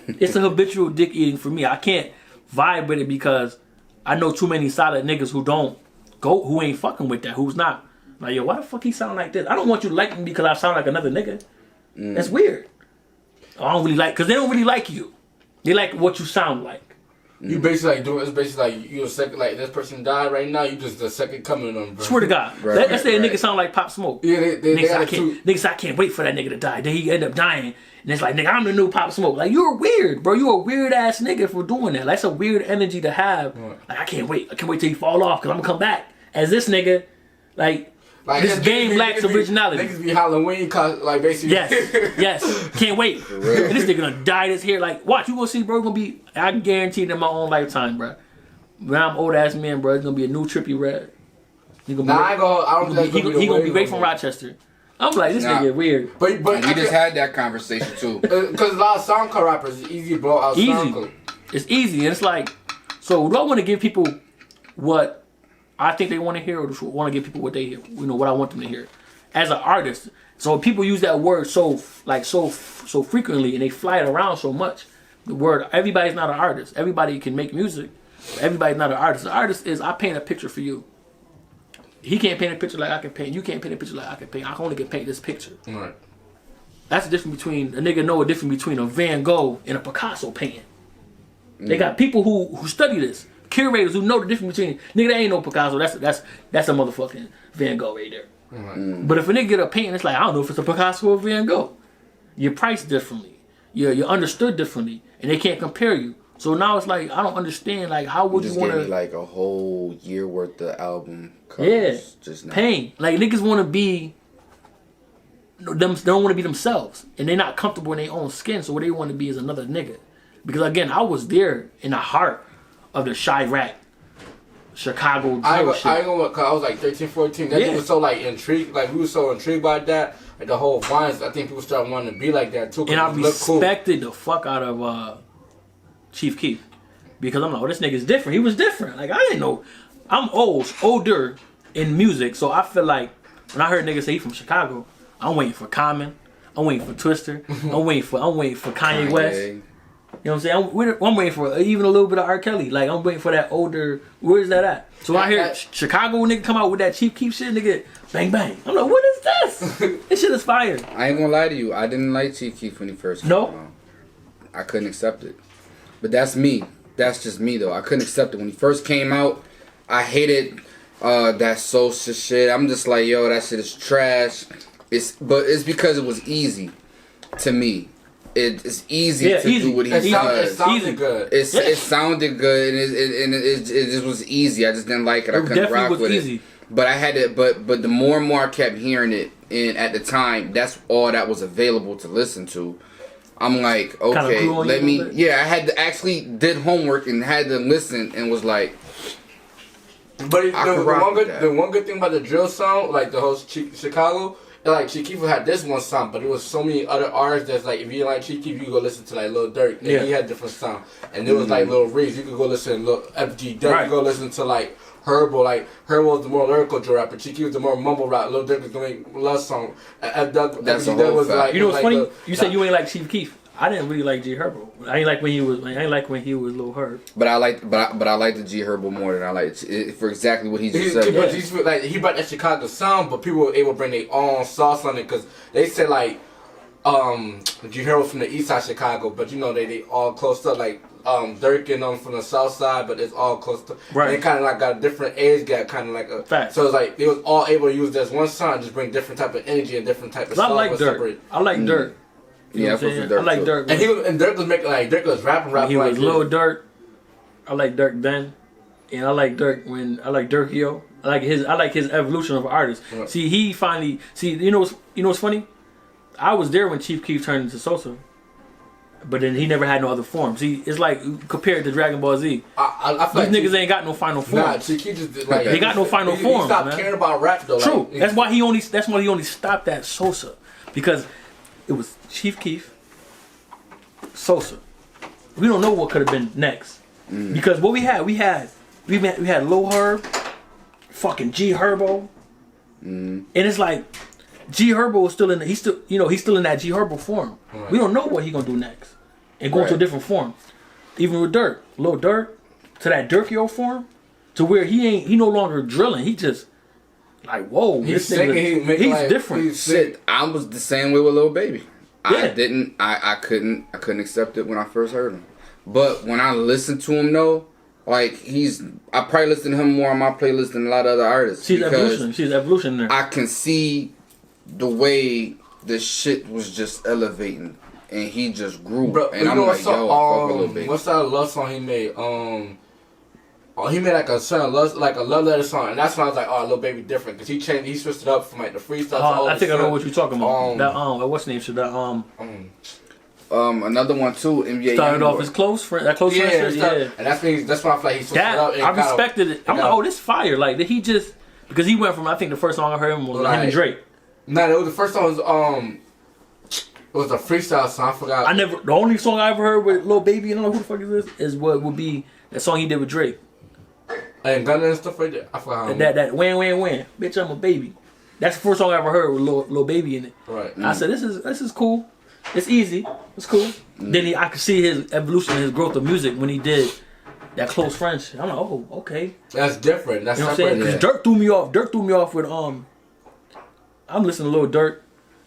It's the habitual dick eating for me. I can't vibe with it because I know too many solid niggas who ain't fucking with that. Who's not. Like, yo, why the fuck he sound like this? I don't want you to like me because I sound like another nigga. That's weird. I don't really like, because they don't really like you. They like what you sound like. You basically like doing. It's basically like you a second. Like this person died right now. You just the second coming of them. Bro. Swear to God. Let's say a nigga sound like Pop Smoke. Yeah, niggas say I can't wait for that nigga to die. Then he end up dying, and it's like, nigga, I'm the new Pop Smoke. Like, you're weird, bro. You're a weird ass nigga for doing that. Like, that's a weird energy to have. Right. Like, I can't wait till you fall off because I'm gonna come back as this nigga. Like this game lacks originality. Niggas be Halloween, like basically. Yes. Can't wait. And this nigga gonna dye this hair. Like, watch, you gonna see, bro. Gonna be. I guarantee it in my own lifetime, bro. When I'm old ass man, bro, it's gonna be a new Trippie Redd. He gonna be great from Rochester. I'm like, this nigga weird. But we just had that conversation too. Because a lot of SoundCloud rappers, it's easy to blow out SoundCloud. It's easy. It's like, so do I want to give people what I think they want to hear, or want to give people what they hear? You know, what I want them to hear. As an artist, so people use that word so frequently, and they fly it around so much. The word, everybody's not an artist. Everybody can make music. Everybody's not an artist. The artist is, I paint a picture for you. He can't paint a picture like I can paint. You can't paint a picture like I can paint. I only can paint this picture. Right. That's the difference between, a nigga know a difference between a Van Gogh and a Picasso painting. They got people who study this. Curators who know the difference between, nigga, that ain't no Picasso. That's a motherfucking Van Gogh right there. Right. But if a nigga get a painting, it's like, I don't know if it's a Picasso or a Van Gogh. You're priced differently. You're understood differently. And they can't compare you. So now it's like, I don't understand, like, how would you want to... like a whole year worth of album covers. Just now. Pain. Like, niggas want to be... They don't want to be themselves. And they're not comfortable in their own skin, so what they want to be is another nigga. Because, again, I was there in the heart of the Chirac, Chicago drill shit. I ain't gonna, cause I was like 13, 14. That dude was so like intrigued, like we were so intrigued by that. Like the whole vines, I think people started wanting to be like that too. And I respected the fuck out of Chief Keef. Because I'm like, oh, this nigga's different. He was different. Like, I didn't know. I'm older in music, so I feel like when I heard niggas say he from Chicago, I'm waiting for Common. I'm waiting for Twister. I'm waiting for Kanye West. You know what I'm saying? I'm waiting for even a little bit of R. Kelly. Like, I'm waiting for that older... Where's that at? So I hear Chicago nigga come out with that Chief Keef shit, nigga, bang, bang. I'm like, what is this? This shit is fire. I ain't gonna lie to you. I didn't like Chief Keef when he first came out. I couldn't accept it. But that's me. That's just me, though. I couldn't accept it. When he first came out, I hated that social shit. I'm just like, yo, that shit is trash. But it's because it was easy to me. It's easy to do what he does. It sounded good. It sounded good, and it just was easy. I just didn't like it. I couldn't rock with it. But I had to. But the more and more I kept hearing it, and at the time, that's all that was available to listen to. I'm like, okay, let me. Yeah, I had to actually did homework and had to listen, and was like. But the one good thing about the drill song, like the whole Chicago. Like Chief Keef had this one song, but there was so many other artists that's like, if you like Chief Keef, you go listen to like Lil Durk. And he had different sound. And there was like Lil Reese, you could go listen to Lil FG Durk, you go listen to like Herbo. Like Herbo was the more lyrical drill rapper, Chief Keef was the more mumble rap. Lil Durk was gonna make love song. That's a whole fact. You know what's funny? You said you ain't like Chief Keef. I didn't really like G Herbo. I ain't like when he was Lil Herb. But I like the G Herbo more than I like for exactly what he just said. But he brought that Chicago sound, but people were able to bring their own sauce on it because they said like G Herbo from the east side of Chicago, but you know they all close up like Durk and them from the south side, but it's all close to. Right. And they kind of like got a different age gap, kind of like a. Fact. So it's like they was all able to use this one sound, just bring different type of energy and different type of. I like Durk. I like Durk. You know I like Durk. And Durk was making like Durk was rapping. He was Lil Durk. I like Durk then, and I like Durk when I like Durk Yo. I like his evolution of an artist. Right. See, he finally you know what's funny? I was there when Chief Keef turned into Sosa, but then he never had no other form. See, it's like compared to Dragon Ball Z. I feel these niggas ain't got no final form. Nah, Chief Keef just like they got no final form. He stopped caring about rap though. True. Like, that's why he only stopped at Sosa, because it was Chief Keef, Sosa. We don't know what could have been next. Because what we had Lil Herb, fucking G Herbo. And it's like G Herbo is still in he's still in that G Herbo form. Right. We don't know what he gonna do next. And go into a different form. Even with Durk. Lil Durk to that Durk Yo form, to where he no longer drilling. He just like, whoa, he's different. Shit, I was the same way with Lil Baby. I couldn't accept it when I first heard him. But when I listened to him though, like I probably listen to him more on my playlist than a lot of other artists. She's evolution there. I can see the way the shit was just elevating and he just grew. Bro, and I'm like, yo, fuck a Lil Baby. What's that love song he made? He made like a love letter song, and that's when I was like, oh, Lil Baby different, because he switched it up from like the freestyle to all I think I know what you're talking about. What's the name? Another one too. NBA started off as close friend. That close friend. Yeah. And that's why I feel like he switched it up. I respected it. I'm like, oh, this fire. Like, did he just because he went from I think the first song I heard him was him and Drake. No, the first song was it was a freestyle song. I forgot. The only song I ever heard with Lil Baby, and I don't know who the fuck is this, is what would be that song he did with Drake. And Gunna and stuff like that. I forgot. That wham, bitch, I'm a baby. That's the first song I ever heard with Lil Baby in it. Right. I said, this is cool. It's easy. It's cool. Then I could see his evolution, his growth of music when he did that close friendship. I'm like, oh, okay. That's different. That's you know what I'm saying? Because Dirk threw me off. Dirk threw me off with I'm listening to Lil Durk.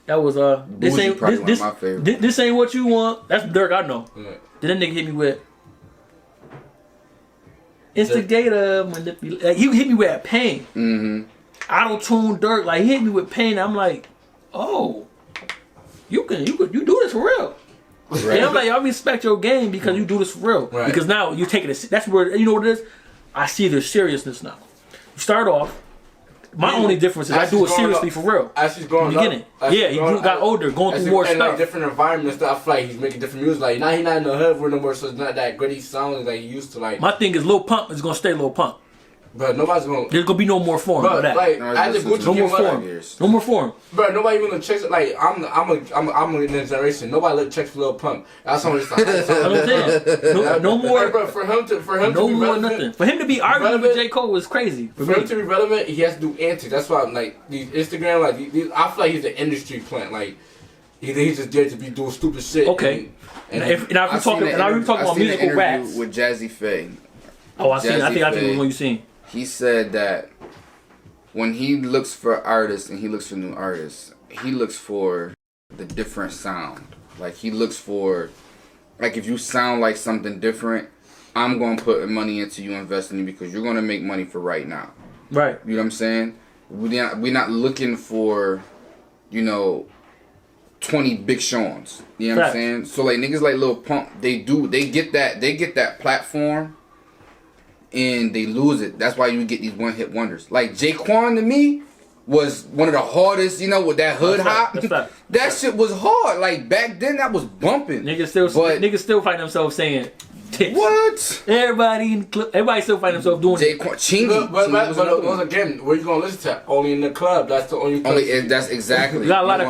That was this ain't what you want. That's Dirk I know. Right. Then that nigga hit me with Instigator. He hit me with that pain. Mm-hmm. Autotune Dirk. Like he hit me with pain. I'm like, oh, you do this for real. Right. And I'm like, I respect your game because you do this for real. Right. Because now you taking it. That's where you know what it is. I see the seriousness now. You start off. My only difference is I do it seriously for real. As he's growing up. Yeah, he got older, going through more stuff. Like different environments, I feel like he's making different music. Like now he's not in the hood no more, so it's not that gritty sound like he used to. Like my thing is, Lil Pump is gonna stay Lil Pump. But nobody's gonna. There's gonna be no more form of that. Like no more form. No more form. Bro, nobody even checks it. Like I'm in this generation. Nobody look checks for Lil Pump. That's what it's like. No more. Bro, for him to no be more relevant, nothing. For him to be arguing with J. Cole was crazy. For him to be relevant, he has to do antics. That's why like these Instagram I feel like he's an industry plant. Like he's just there to be doing stupid shit. Okay. And if we're talking about musical raps with Jazzy Faye. Oh, I think it was one you seen. He said that when he looks for artists and he looks for new artists, he looks for the different sound. Like he looks for, like if you sound like something different, I'm going to put money into you, invest in you because you're going to make money for right now. Right. You know what I'm saying? We're not looking for, 20 Big Sean's. You know what I'm saying? So like niggas like Lil Pump, they get that platform. And they lose it. That's why you get these one-hit wonders. Like Jaquan to me was one of the hardest. With that hood hop. That shit was hard. Like back then, that was bumping. Niggas still find themselves saying tits. What? Everybody still find themselves doing Jaquan Chingy. But again, where you gonna listen to? Only in the club. That's the only place. That's exactly. You got a lot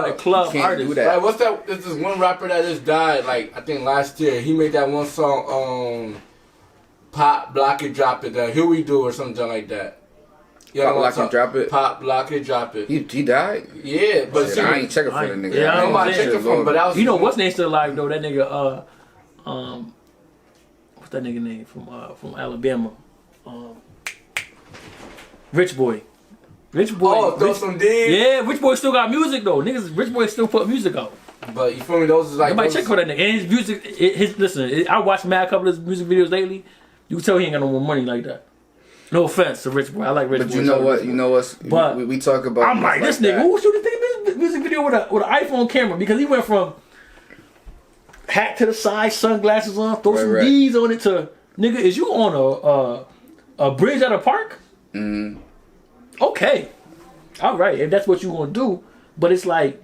of club artists. Like what's that? There's this one rapper that just died. Like I think last year. He made that one song. Pop, block it, drop it. Here we do or something like that. Pop, block it, drop it. Pop, block it, drop it. He died. Yeah, but I ain't checking for the nigga. Yeah, nobody checking for him. But that was what's name still alive though? That nigga. What's that nigga name from Alabama? Rich Boy. Oh, throw some D. Yeah, Rich Boy still got music though. Rich Boy still put music out. But you feel me? Those is like nobody check for that nigga. And his music, listen. I watched a couple of his music videos lately. You can tell he ain't got no more money like that. No offense to Rich Boy. I like Rich Boy. But you know what? But we talk about. I'm like this nigga. Who shooting this music video with an iPhone camera? Because he went from hat to the side, sunglasses on, throw some D's on it to nigga. Is you on a bridge at a park? Mm-hmm. Okay, all right. If that's what you gonna do, but it's like.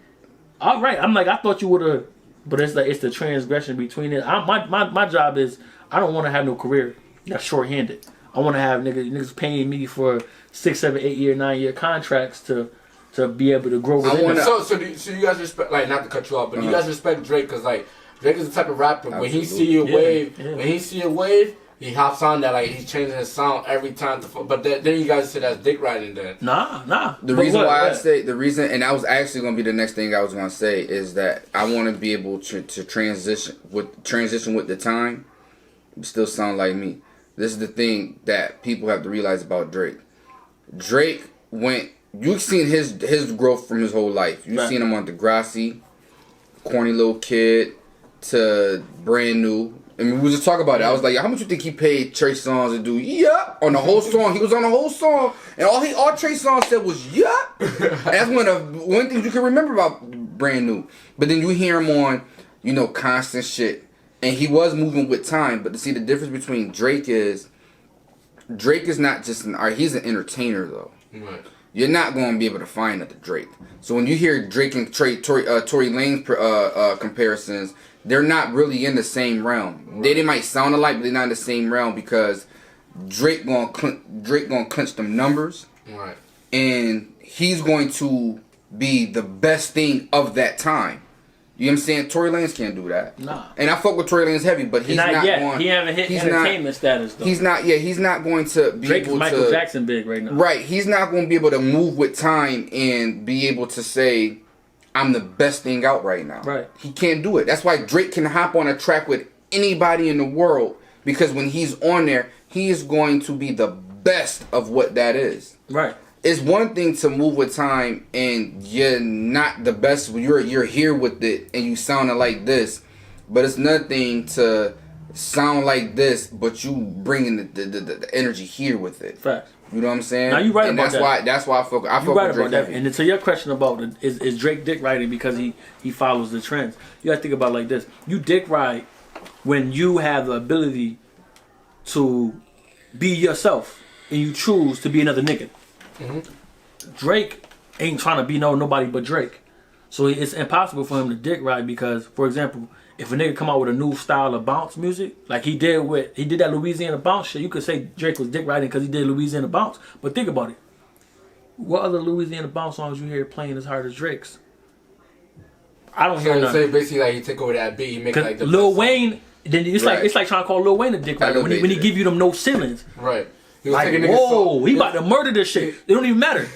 All right, I'm like I thought you would have, but it's like it's the transgression between it. My job is I don't want to have no career that's short-handed. I want to have niggas paying me for 6, 7, 8 year, 9 year contracts to be able to grow within it. So you guys respect, like, not to cut you off, but you guys respect Drake because like Drake is the type of rapper when he see a wave, he hops on that, like he's changing his sound every time. But then you guys say that's Dickriding then. Nah. The reason why I say and that was actually going to be the next thing I was going to say is that I want to be able to transition with the time, still sound like me. This is the thing that people have to realize about Drake. Drake went. You've seen his growth from his whole life. You've seen him on Degrassi. Corny Little Kid to Brand New. I mean, we was just talking about it. I was like, how much you think he paid Trey Songz to do on the whole song? He was on the whole song, and all Trey Songz said was That's one thing you can remember about Brand New. But then you hear him on, constant shit, and he was moving with time. But to see the difference between Drake is not just an art; he's an entertainer though. Right. You're not going to be able to find another Drake. So when you hear Drake and Tory Lanez comparisons, they're not really in the same realm. Right. They might sound alike, but they're not in the same realm because Drake gonna clinch them numbers, right? And he's going to be the best thing of that time. You know what I'm saying? Tory Lanez can't do that. Nah. And I fuck with Tory Lanez heavy, but he's not yet. going. He haven't hit entertainment status though. He's not. Yeah, he's not going to be Drake able is Michael to. Jackson big right now. Right. He's not going to be able to move with time and be able to say, "I'm the best thing out right now." Right. He can't do it. That's why Drake can hop on a track with anybody in the world because when he's on there, he is going to be the best of what that is. Right. It's one thing to move with time and you're not the best. You're here with it and you sounding like this, but it's nothing to sound like this, but you bringing the energy here with it. Facts. You know what I'm saying? Now you right and about that. That's why I fuck. I fuck right with Drake about that. heavy. And to your question about is Drake dick riding because he follows the trends? You gotta think about it like this: you dick ride when you have the ability to be yourself and you choose to be another nigga. Mm-hmm. Drake ain't trying to be nobody but Drake, so it's impossible for him to dick ride because, for example, if a nigga come out with a new style of bounce music, like he did that Louisiana bounce shit, you could say Drake was dick riding because he did Louisiana bounce. But think about it: what other Louisiana bounce songs you hear playing as hard as Drake's? I don't hear none. So basically, like he take over that beat, he make like the Lil Wayne. Then it's like trying to call Lil Wayne a dick rider when he give you them no ceilings. Right. Like, whoa, he about to murder this shit. It don't even matter.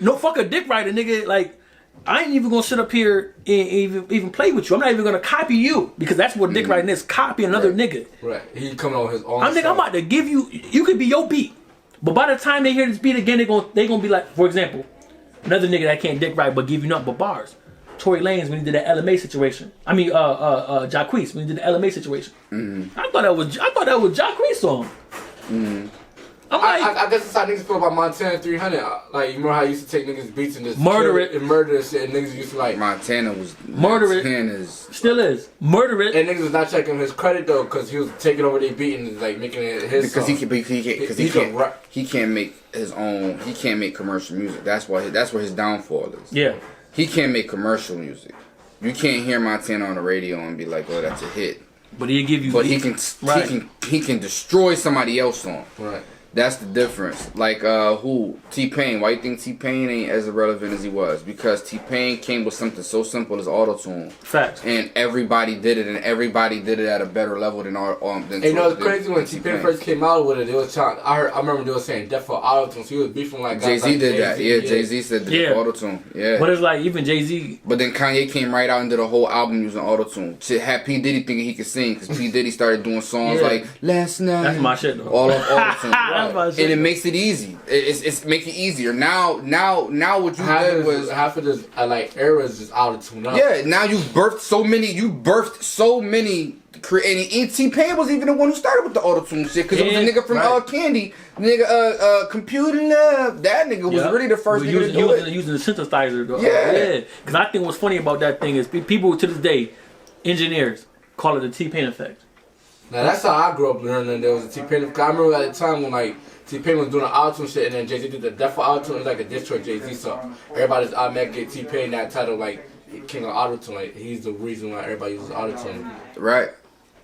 No fuck a dick rider, nigga. Like, I ain't even gonna sit up here and even play with you. I'm not even gonna copy you because that's what dick riding is. Copy another nigga. Right. He coming on his own. I'm about to give you. You could be your beat, but by the time they hear this beat again, they gonna be like, for example, another nigga that can't dick ride but give you nothing but bars. Tory Lanez when he did that LMA situation. I mean, Jacquees when he did the LMA situation. Mm-hmm. I thought that was Jacquees' song. Mm-hmm. I guess that's how niggas feel about Montana 300. Like, you remember how I used to take niggas' beats and just murder it and murder this shit, and niggas used to like Montana was murder it. Still is murder it. And niggas was not checking his credit though, because he was taking over their beat and like making it his because song. he can't make his own. He can't make commercial music. That's where his downfall is. Yeah, he can't make commercial music. You can't hear Montana on the radio and be like, "Oh, that's a hit." But he'll give you. But he can destroy somebody else song. Right. That's the difference. Like, T-Pain. Why you think T-Pain ain't as irrelevant as he was? Because T-Pain came with something so simple as Autotune. Facts. And everybody did it, and everybody did it at a better level than you know, it's crazy when T-Pain first came out with it. They was trying. I remember they were saying death for Autotune. So he was beefing like Jay-Z did that. Yeah, Jay-Z said Autotune. Yeah. But it's like even Jay-Z. But then Kanye came right out and did a whole album using Autotune. Shit had P Diddy thinking he could sing because P Diddy started doing songs like Last Night. That's my shit though. All of Autotune. Right. And it makes it easy. It's make it easier. Now what you did was half of this like era is just Autotune up. Yeah, now you birthed so many. And T-Pain was even the one who started with the Autotune shit because it was a nigga from Candy, Computer Love. That nigga was really the first nigga to do it. Using the synthesizer though. Yeah. Because I think what's funny about that thing is people to this day, engineers call it the T-Pain effect. Now that's how I grew up learning there was a T-Pain. Cause I remember at the time when like T-Pain was doing the Autotune shit and then Jay-Z did the Death for Autotune. It was like a diss track Jay-Z song. Everybody's automatically get T-Pain that title like King of Autotune. Like he's the reason why everybody uses Autotune. Right.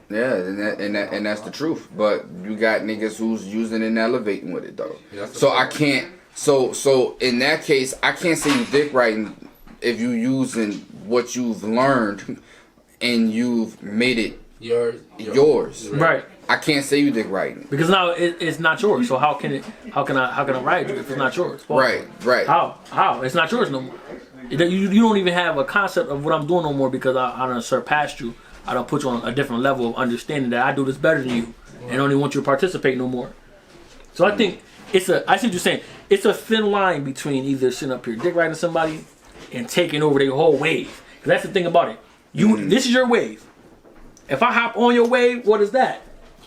Yeah, and that's the truth. But you got niggas who's using and elevating with it though. Yeah, so I can't. So in that case, I can't say you dick writing if you using what you've learned and you've made it yours. Right. I can't say you dick writing because now it's not yours. So how can I write it if it's not yours? Well, right. How? It's not yours no more. You don't even have a concept of what I'm doing no more because I done surpassed you. I don't put you on a different level of understanding that I do this better than you and don't even want you to participate no more. So I think I see what you're saying. It's a thin line between either sitting up here dick riding somebody and taking over their whole wave. Because that's the thing about it. This is your wave. If I hop on your wave, what is that?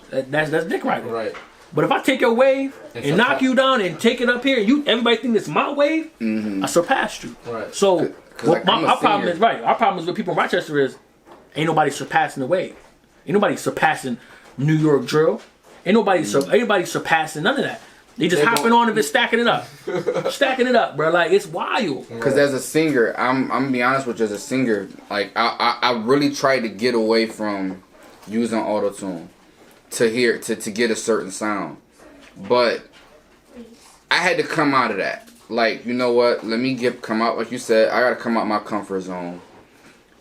That's Dickriding. Right. But if I take your wave and knock you down and take it up here, everybody think it's my wave, I surpassed you. Right. So like, our problem is Our problem is with people in Rochester is ain't nobody surpassing the wave. Ain't nobody surpassing New York drill. Ain't nobody surpassing none of that. They just hopping on and stacking it up. Stacking it up, bro. Like, it's wild. Because as a singer, I'm gonna be honest with you, as a singer, like, I really tried to get away from using Autotune to get a certain sound. But I had to come out of that. Like, you know what? Let me come out, like you said, I gotta come out my comfort zone.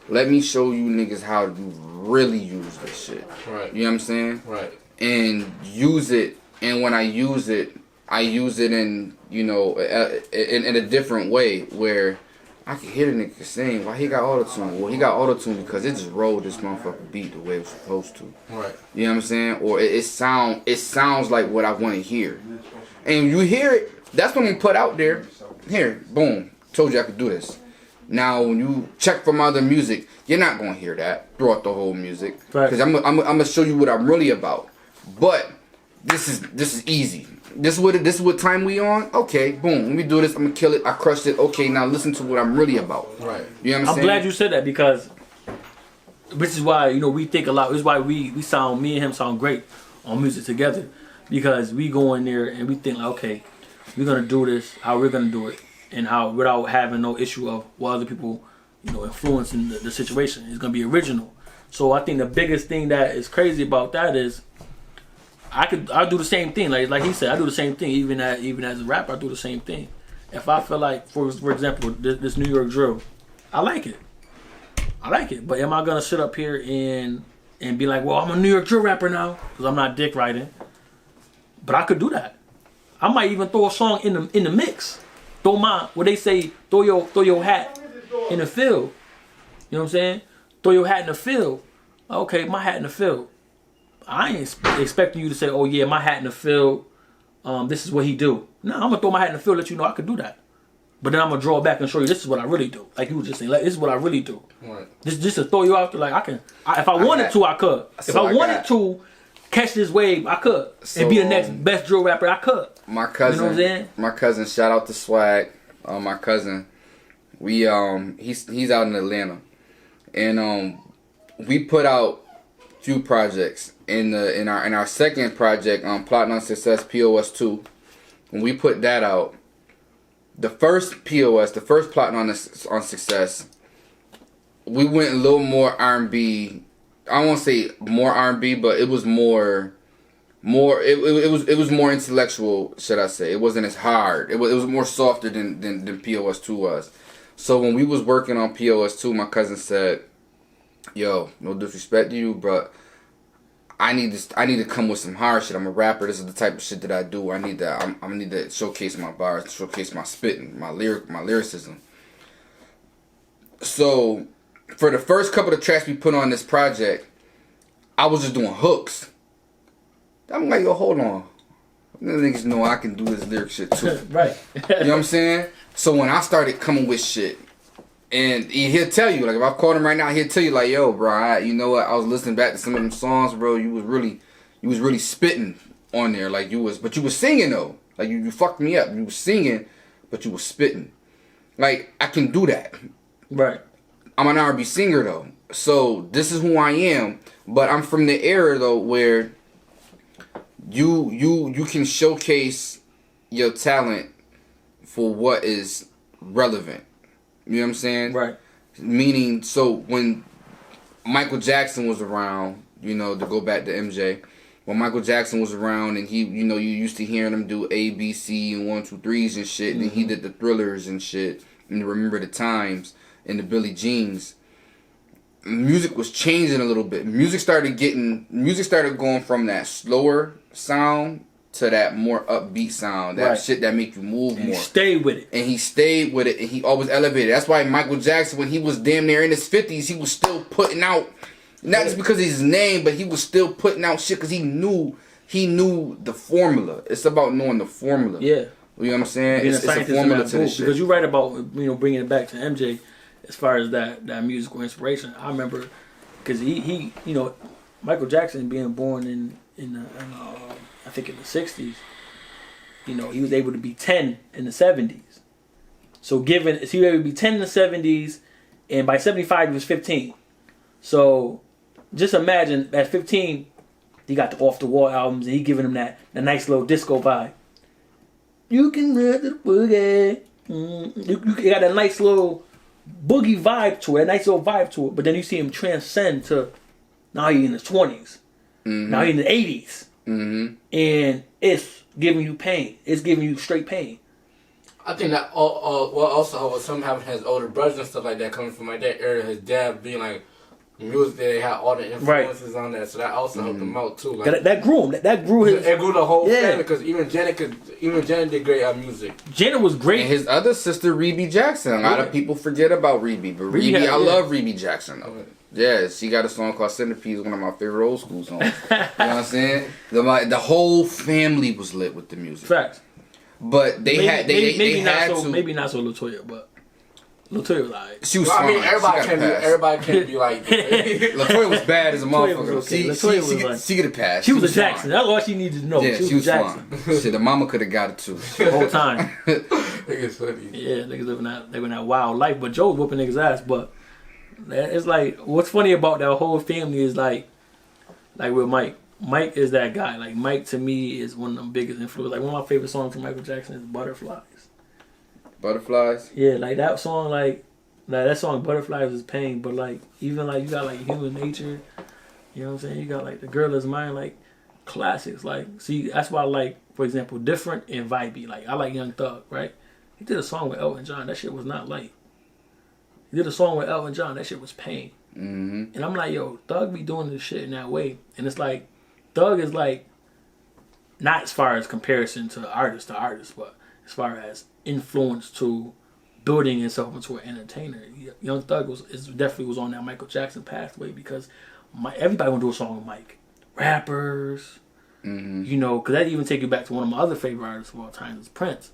Let me show you niggas how to really use this shit. Right. You know what I'm saying? Right. And use it. And when I use it in, you know, in a different way where I can hear the nigga sing. Why he got Autotune? Well, he got Autotune because it just rolled this motherfucking beat the way it was supposed to. Right. You know what I'm saying? Or it sounds like what I want to hear. And you hear it, that's when we put out there. Here, boom, told you I could do this. Now, when you check from other music, you're not going to hear that throughout the whole music. Because I'm going to show you what I'm really about. But this is easy. This is what time we on? Okay, boom, let me do this. I'm going to kill it. I crushed it. Okay, now listen to what I'm really about. Right. You know what I'm saying? I'm glad you said that because which is why, you know, we think a lot. This is why me and him sound great on music together. Because we go in there and we think like, okay, we're going to do this, how we're going to do it. And how, without having no issue of what other people, you know, influencing the situation. It's going to be original. So I think the biggest thing that is crazy about that is I do the same thing. Like he said, I do the same thing. Even as a rapper, I do the same thing. If I feel like, for example, this New York drill, I like it. But am I going to sit up here and be like, well, I'm a New York drill rapper now because I'm not Dickriding. But I could do that. I might even throw a song in the mix. What they say, throw your hat in the field. You know what I'm saying? Throw your hat in the field. Okay, my hat in the field. I ain't expecting you to say, oh yeah, my hat in the field, this is what he do. No, I'm going to throw my hat in the field, let you know I could do that. But then I'm going to draw back and show you this is what I really do. Like you were just saying, like, this is what I really do. Right. Just to throw you out there, like if I wanted to, I could. If I wanted to catch this wave, I could. And be the next best drill rapper, I could. My cousin, you know what I'm saying? My cousin, shout out to Swag. My cousin, he's out in Atlanta, and we put out few projects in our second project, Plotting on Success POS 2. When we put that out, the first Plotting on Success, we went a little more R&B. I won't say more R&B, but it was more. It was more intellectual, should I say? It wasn't as hard. It was more softer than POS 2 was. So when we was working on POS 2, my cousin said, "Yo, no disrespect to you, but I need to come with some hard shit. I'm a rapper. This is the type of shit that I do. I need to showcase my bars, showcase my spitting, my lyricism." So for the first couple of tracks we put on this project, I was just doing hooks. I'm like, yo, hold on. Them niggas know I can do this lyric shit too. Right. You know what I'm saying? So when I started coming with shit, and he'll tell you, like if I called him right now, he'll tell you like, yo, bro, you know what? I was listening back to some of them songs, bro. You was really spitting on there, like but you was singing though. Like you fucked me up. You was singing, but you was spitting. Like I can do that. Right. I'm an R&B singer though, so this is who I am. But I'm from the era though where you can showcase your talent for what is relevant. You know what I'm saying? Right. Meaning, so when Michael Jackson was around, you know, to go back to MJ, when Michael Jackson was around and he, you know, you used to hearing him do A, B, C, and 1, 2, 3s and shit, and then he did the Thrillers and shit, and Remember the Times, and the Billie Jeans. Music was changing a little bit. Music started going from that slower sound to that more upbeat sound, that shit that make you move more. He stayed with it. And he always elevated. That's why Michael Jackson, when he was damn near in his 50s, he was still putting out, not just because of his name, but he was still putting out shit because he knew the formula. It's about knowing the formula. Yeah. You know what I'm saying? It's a formula to this shit. Because you're right about, you know, bringing it back to MJ. as far as that musical inspiration. I remember because he you know, Michael Jackson being born in I think in the 60s, you know, he was able to be 10 in the 70s. So he was able to be 10 in the 70s, and by 75 he was 15. So just imagine at 15, he got the off the wall albums, and he giving him that nice little disco vibe. You can run to the boogie. You got a nice little boogie vibe to it, a nice little vibe to it. But then you see him transcend to now he's in his 20s. Mm-hmm. Now he's in the 80s. Mm-hmm. And it's giving you pain. It's giving you straight pain. I think that also some having his older brothers and stuff like that coming from like that era, his dad being like music, they had all the influences on that, so that also helped him out too. Like that grew him. That grew his. It grew the whole family because even Janet did great at music. Janet was great. And his other sister, Rebe Jackson. A lot of people forget about Rebe, but Rebe, I love Rebe Jackson though. Yeah, she got a song called Centipede, one of my favorite old school songs. You know what I'm saying? The whole family was lit with the music. Facts. But they had to. Maybe not so Lil Tjay, but Lil Tjay was alright. She was smart. I mean, everybody can't be like. Lil Tjay was bad as a motherfucker. Okay. She could have passed. She was a Jackson. That's all she needed to know. Yeah, she was Jackson. Shit, the mama could have got it too. The whole time. Niggas funny. Yeah, niggas living that wild life. But Joe was whooping niggas' ass. But it's like, what's funny about that whole family is like with Mike. Mike is that guy. Like, Mike to me is one of the biggest influences. Like, one of my favorite songs from Michael Jackson is Butterflies. Butterflies? Yeah, like that song, that song Butterflies is pain, but like, even like, you got like Human Nature, you know what I'm saying? You got like The Girl Is Mine, like classics. Like, see, that's why I like, for example, Different and Vibey. Like, I like Young Thug, right? He did a song with Elton John. That shit was not light. He did a song with Elton John. That shit was pain. Mm-hmm. And I'm like, yo, Thug be doing this shit in that way. And it's like, Thug is like, not as far as comparison to artist, but as far as influence to building himself into an entertainer. Young Thug definitely was on that Michael Jackson pathway because everybody want to do a song with Mike. Rappers, you know, because that even take you back to one of my other favorite artists of all time is Prince.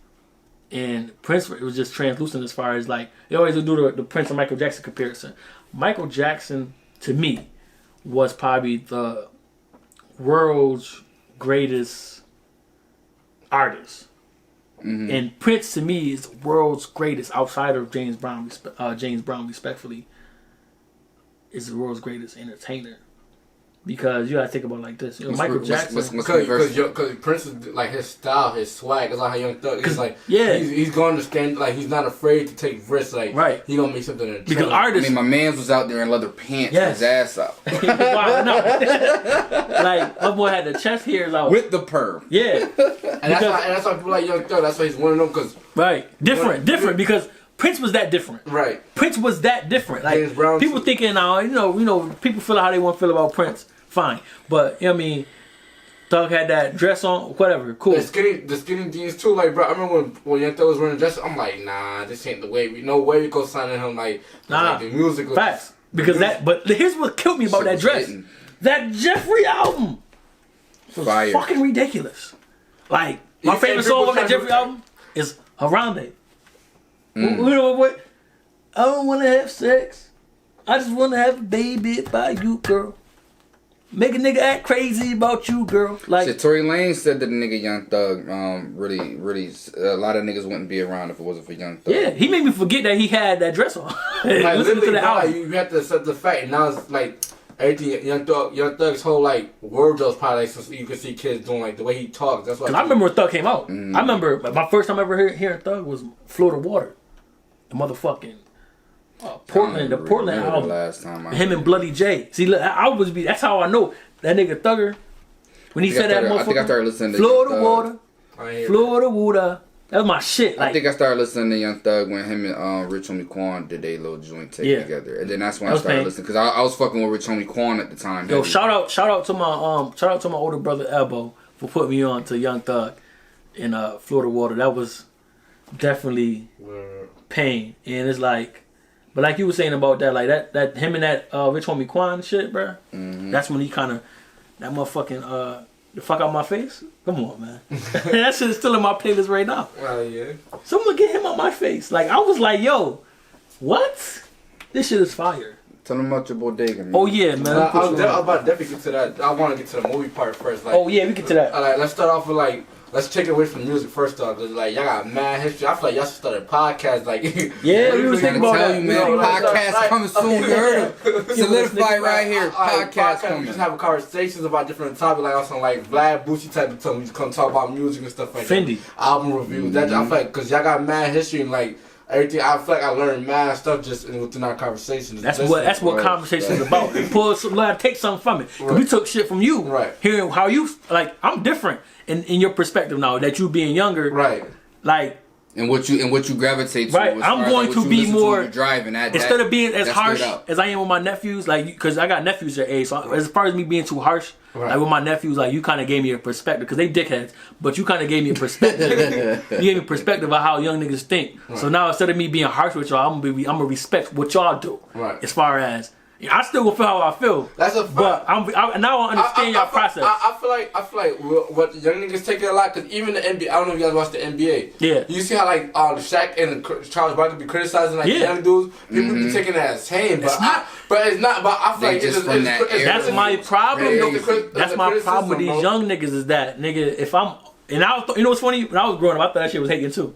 And Prince, it was just translucent as far as like, they always do the Prince and Michael Jackson comparison. Michael Jackson, to me, was probably the world's greatest artist. Mm-hmm. And Prince to me is the world's greatest outside of James Brown respectfully is the world's greatest entertainer. Because you gotta think about it like this, you know, Michael Jackson. Because Prince is like his style, his swag. It's like how Young Thug is like. Yeah, he's going to stand like he's not afraid to take risks. Like right, he gonna make something. Because artists, I mean, my man's was out there in leather pants, with his ass out. Wow, no. Like my boy had the chest hairs out with the perm. Yeah, and that's why people like Young Thug. That's why he's one of them. Because different because Prince was that different. Right. Prince was that different. Like people thinking, you know, people feel how they want to feel about Prince. Fine, but you know what I mean, Thug had that dress on, whatever, cool. The skinny jeans too, like bro. I remember when Young Thug was wearing a dress. I'm like, nah, this ain't the way. No way we go signing him like the music. Facts, because that. But here's what killed me about that dress. That Jeffrey album was fucking ridiculous. Like my favorite song on that Jeffrey album is Harambe. You know what? I don't want to have sex. I just want to have a baby by you, girl. Make a nigga act crazy about you, girl. Like shit, Tory Lanez said that the nigga Young Thug, really, a lot of niggas wouldn't be around if it wasn't for Young Thug. Yeah, he made me forget that he had that dress on. Like, listen to the album. You have to accept the fact, and now it's like everything. Young Thug's whole like wardrobe's probably like, so you can see kids doing like the way he talks. That's why. Cause I remember when Thug came out. I remember my first time ever hearing Thug was Florida Water, the motherfucking. Portland album. Last time him and Bloody J. See, look, that's how I know that nigga Thugger. When he said that motherfucker. I think I started listening to Florida Water. That was my shit. Like, I think I started listening to Young Thug when him and Rich Homie Quan did their little joint together, and then that's when I started listening because I was fucking with Rich Homie Quan at the time. Yo, shout out to my older brother Elbow for putting me on to Young Thug in Florida Water. That was definitely pain, and it's like. But like you were saying about that, like that him and that Rich Homie Quan shit, bro. Mm-hmm. That's when he kind of that motherfucking the fuck out my face. Come on, man. That shit is still in my playlist right now. Well, yeah. Someone get him out my face. Like I was like, yo, what? This shit is fire. Tell them about your bodega, man. Oh yeah, man. I was about to definitely get to that. I want to get to the movie part first. Like, Oh yeah, we get to that. Like, let's start off with like. Let's take it away from the music first off, cause like y'all got mad history. I feel like y'all should start a podcast. Like, Yeah, we was thinking about tell that. you, man. Podcast coming soon. You heard it? Solidify right here. Podcast Podcast we coming. just have conversations about different topics, like on some like Vlad Bucci type of stuff. We just come talk about music and stuff like Fendi. that. Album reviews. That I feel like, cause y'all got mad history and like everything. I feel like I learned mad stuff just within our conversations. That's what conversation is about. Pull some, take something from it. 'Cause we took shit from you. Right. Hearing how you like, I'm different in your perspective now that you being younger. Right. Like. And what you gravitate to. Right. as I'm far as going what to you be listen to more when you're driving. Instead of being as that harsh stood out. as I am with my nephews, like, because I got nephews their age. So as far as me being too harsh, Right. like with my nephews, like you kind of gave me a perspective because they dickheads, but you kind of gave me a perspective. You gave me a perspective of how young niggas think. Right. So now instead of me being harsh with y'all, I'm gonna respect what y'all do. Right. As far as I still will feel how I feel. That's a But now I understand y'all process. I feel like what young niggas take it a lot, because even the NBA, I don't know if you guys watch the NBA. Yeah. You see how like Shaq and Charles Barkley be criticizing like the Yeah. young dudes. People be taking that as tame, but it's not. But I feel They like just from that era. That's my problem. Crazy. That's my problem with these young niggas is that nigga. If I'm and I was, you know what's funny? When I was growing up, I thought that shit was hating too.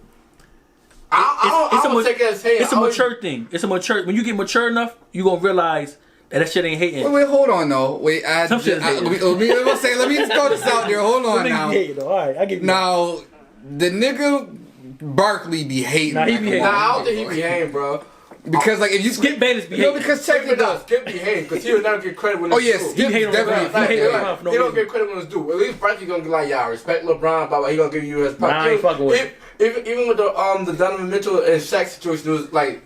I don't take it as hate. It's a mature thing. It's a mature. When you get mature enough, you gonna realize that shit ain't hating. Wait, hold on though. Wait, Some shit is hating. let me just throw this out there. Hold on now. All right, I give you Now, the nigga Barkley be hating. Nah, he be hating. Nah, I don't think he be hating, bro. Because like if you Skip Bayless be no, hating. because check Skip it out. Skip be hating, because he would never get credit when Oh it's yeah, due. Skip hate on definitely. LeBron. He hate on LeBron for no He don't reason. get credit when it's due. At least Barkley gonna be like, y'all respect LeBron, but he gonna give you his Nah, I ain't fucking with it. Even with the Donovan Mitchell and Shaq situation, it was like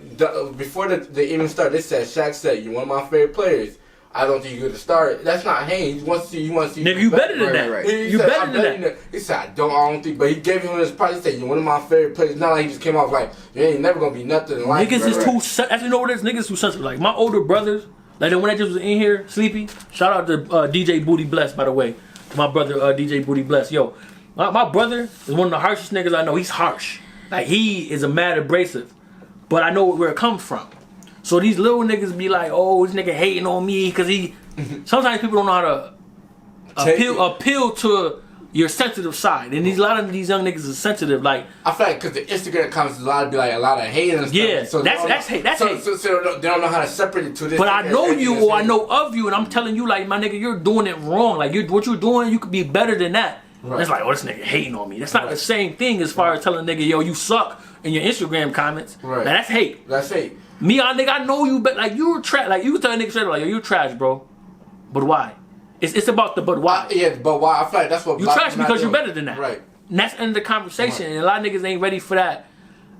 before they even started, they said Shaq said, "You're one of my favorite players. I don't think you're good to start." That's not hating. You want to see. Nigga, you better than that. Right. You better than that. He said, I don't think, but he gave him his price. He said, "You're one of my favorite players." Not like he just came off like, "You ain't never gonna be nothing." Like Niggas is too. As you know what it is, niggas too sensitive. Like my older brothers, like the one that just was in here, Sleepy. Shout out to DJ Booty Bless, by the way. To my brother DJ Booty Bless. Yo, my brother is one of the harshest niggas I know. He's harsh. Like he is a mad abrasive, but I know where it comes from. So these little niggas be like, "Oh, this nigga hating on me," because he. Sometimes people don't know how to appeal to your sensitive side, and a lot of these young niggas are sensitive. Like I feel like because the Instagram comments, a lot of be like a lot of hate and stuff. Yeah, so that's hate. That's hate. So they don't know how to separate it to this. But I know you, or I know of you, and I'm telling you, like, my nigga, you're doing it wrong. Like, what you're doing, you could be better than that. Right. It's like, oh, this nigga hating on me. That's not the same thing as far as telling a nigga, yo, you suck in your Instagram comments. Right. Now, that's hate. That's hate. Me, nigga, I know you, but like, you were trash. Like, you could tell a nigga straight, like, yo, you trash, bro. But why? It's about the but why. Yeah, but why? I feel like that's what You trash because you're better than that. Right. And that's the end of the conversation. Right. And a lot of niggas ain't ready for that.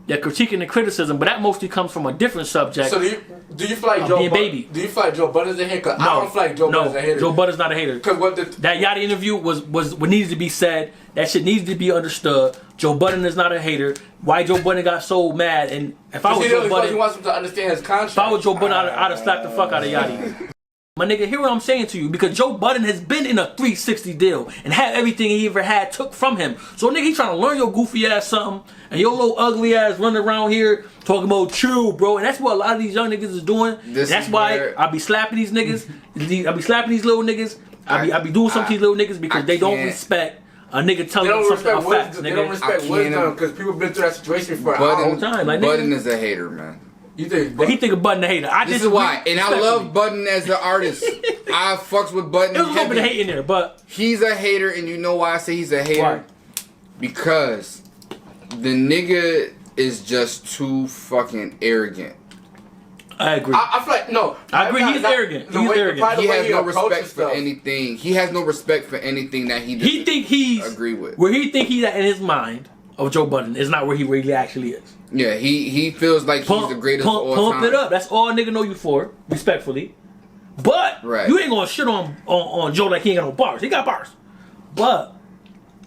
They're critiquing and criticism, but that mostly comes from a different subject. So do you feel like Joe Budden? Do you feel like Joe Budden's a hater? Cause I don't feel like Joe Budden's a hater. Joe Budden's not a hater. Because that Yachty interview was what needs to be said. That shit needs to be understood. Joe Budden is not a hater. Why Joe Budden got so mad? And if I was Joe Budden, he wants him to understand his contract. If I was Joe Budden, I'd have slapped the fuck out of Yachty. My nigga, hear what I'm saying to you, because Joe Budden has been in a 360 deal and had everything he ever had took from him. So nigga, he trying to learn your goofy ass something, and your little ugly ass running around here talking about chill, bro. And that's what a lot of these young niggas is doing. That's why I be slapping these niggas. I be slapping these little niggas. I be doing something to these little niggas because they don't respect a nigga telling them something about facts, nigga. They don't respect wisdom because people been through that situation for a long time. Like, Budden is a hater, man. You think? He think of Budden a hater. This is why, and I love Budden as an artist. I fucks with Budden. There's a little bit of hate in there, but he's a hater, and you know why I say he's a hater? Why? Because the nigga is just too fucking arrogant. I agree. I feel like no. I agree. He's arrogant. He's arrogant. He has no respect for anything. He has no respect for anything that he doesn't he think he's agree with. Where he think he's at in his mind of Joe Budden is not where he really actually is. Yeah, he feels like he's the greatest of all time. Pump it up. That's all a nigga know you for, respectfully. But you ain't gonna shit on Joe like he ain't got no bars. He got bars. But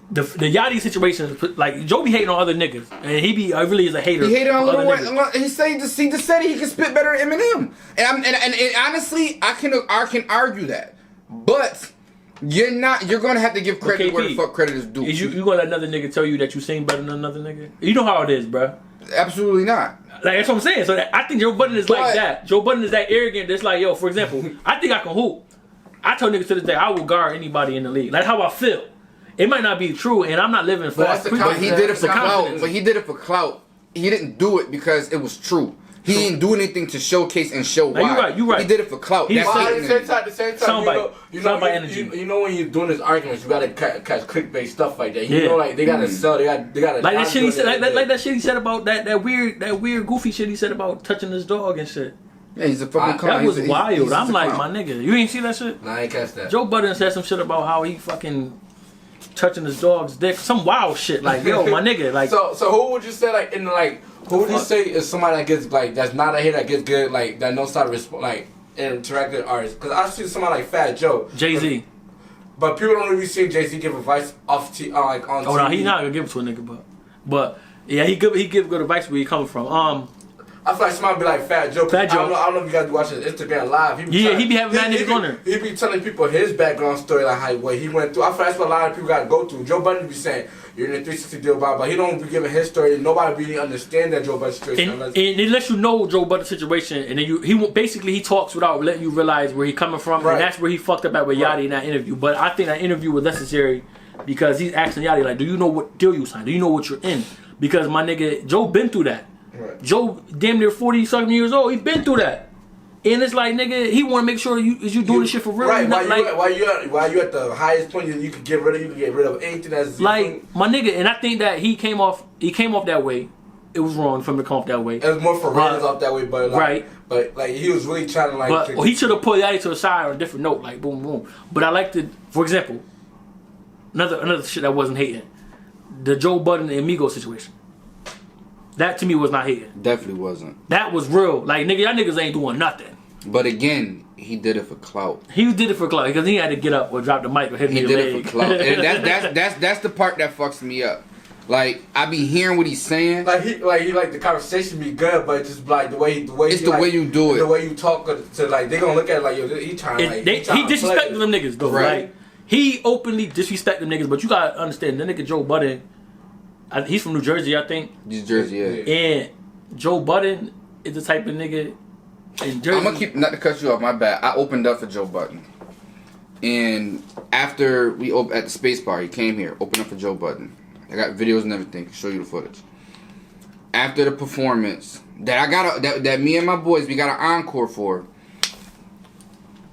the Yachty situation is like Joe be hating on other niggas, and he really is a hater. He hated on Lil Wes. He just said he can spit better than Eminem, and honestly, I can argue that, but you're gonna have to give credit where the fuck credit is due. You gonna let another nigga tell you that you sing better than another nigga? You know how it is, bruh. Absolutely not. Like, that's what I'm saying. So I think Joe Budden is like that. Joe Budden is that arrogant. That's like, yo, for example, I think I can hoop. I tell niggas to this day, I will guard anybody in the league. Like how I feel. It might not be true, and I'm not living for that. But he did it for clout. But he did it for clout. He didn't do it because it was true. He didn't do anything to showcase and show why. You right. He did it for clout. At the same time, you know when you're doing this arguments, you gotta catch clickbait stuff like that. You know, like they gotta sell. They gotta. Like that shit he said. Like that shit he said about that weird goofy shit he said about touching his dog and shit. Yeah, he's a fucking clown. That was wild. I'm like, my nigga, you ain't see that shit? Nah, I ain't catch that. Joe Budden said some shit about how he fucking touching his dog's dick. Some wild shit. Like, yo, my nigga. Like, so who would you say like in like? Who would you say is somebody that gets like that's not a hit that gets good like that knows how to respond like interact with artists? Because I see somebody like Fat Joe, Jay-Z. But people don't really see Jay-Z give advice off like on. Oh TV. no, he's not gonna give it to a nigga, but yeah, he give good advice where he coming from. I feel like somebody be like Fat Joe. Fat Joe. I don't know if you guys be watching Instagram Live. He be having mad niggas on there. He be telling people his background story, like how what he went through. I feel like that's what a lot of people got to go through. Joe Budden be saying, you're in a 360 deal, but he don't be giving his story. Nobody really understand that Joe Budden situation. And it lets you know Joe Budden's situation, and then he talks without letting you realize where he coming from, and that's where he fucked up at with Yachty in that interview. But I think that interview was necessary because he's asking Yachty, like, do you know what deal you signed? Do you know what you're in? Because my nigga, Joe been through that. Right. Joe damn near 40-something years old. He been through that, and it's like, nigga, he want to make sure you doing this shit for real. Right? While you at the highest point you can get rid of anything that's like my nigga. And I think that he came off that way. It was wrong for him to come off that way. It was more for Rams off that way, but like, right. But like he was really trying to like. But he should have put Yachty to the side on a different note, like boom boom. But I like to, for example, another shit that wasn't hating, the Joe Budden and Migos situation. That to me was not hating. Definitely wasn't. That was real. Like, nigga, y'all niggas ain't doing nothing. But again, he did it for clout. He did it for clout because he had to get up or drop the mic or hit me in the leg. He did it for clout. And that's the part that fucks me up. Like, I be hearing what he's saying. Like he the conversation be good, but just like the way it's the way you do it, the way you talk to like they gonna look at it like yo, he trying like he disrespecting them niggas though, right? Like, he openly disrespecting them niggas, but you gotta understand the nigga Joe Budden. He's from New Jersey, I think. He's Jersey, yeah. And Joe Budden is the type of nigga in Jersey. I'm gonna keep, not to cut you off, my bad. I opened up for Joe Budden. And after we opened at the Space Bar, he came here, opened up for Joe Budden. I got videos and everything, can show you the footage. After the performance, that me and my boys, we got an encore for,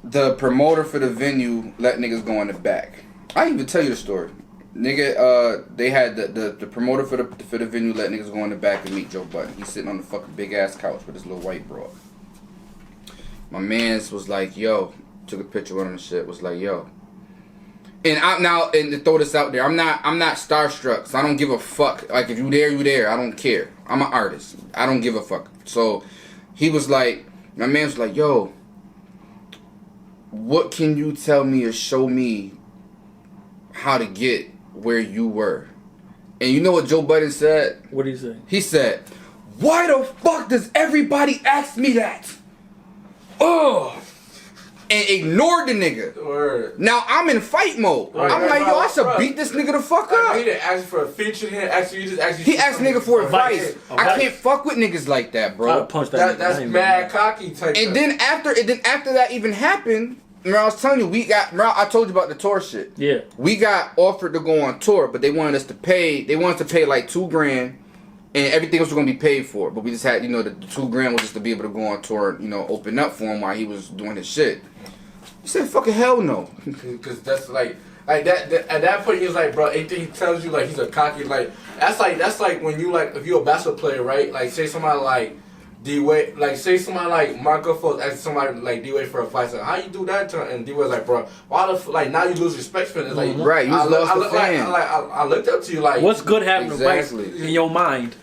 the promoter for the venue let niggas go in the back. I didn't even tell you the story. Nigga, they had the promoter for the venue let niggas go in the back and meet Joe Budden. He's sitting on the fucking big ass couch with his little white broad. My mans was like, yo, took a picture with him and shit, was like, yo. And to throw this out there, I'm not starstruck, so I don't give a fuck. Like, if you there, you there. I don't care. I'm an artist. I don't give a fuck. So he was like, my man was like, yo, what can you tell me or show me how to get where you were? And you know what Joe Budden said? What did he say? He said, why the fuck does everybody ask me that? Oh, and ignored the nigga. Word. Now I'm in fight mode. Right, I'm like, yo, I should beat this nigga the fuck up. He didn't ask for a feature. He asked nigga for advice. I can't fuck with niggas like that, bro. That's mad cocky type. And then after that even happened, I was telling you, I told you about the tour shit. Yeah. We got offered to go on tour, but they wanted us to pay. They wanted to pay like $2,000. And everything was going to be paid for, but we just had, the $2,000 was just to be able to go on tour, open up for him while he was doing his shit. He said, "Fucking hell no," because that's like that. At that point, he was like, bro, anything he tells you, like he's a cocky, like that's like when you like if you're a basketball player, right? Like say somebody like D-Wade, like say somebody like Marco Fultz asked somebody like D-Wade for advice, like how you do that to him? And D-Wade's like, bro, why the like now you lose respect for it? It's like right, you lost the fan. I looked up to you like what's good having advice in your mind.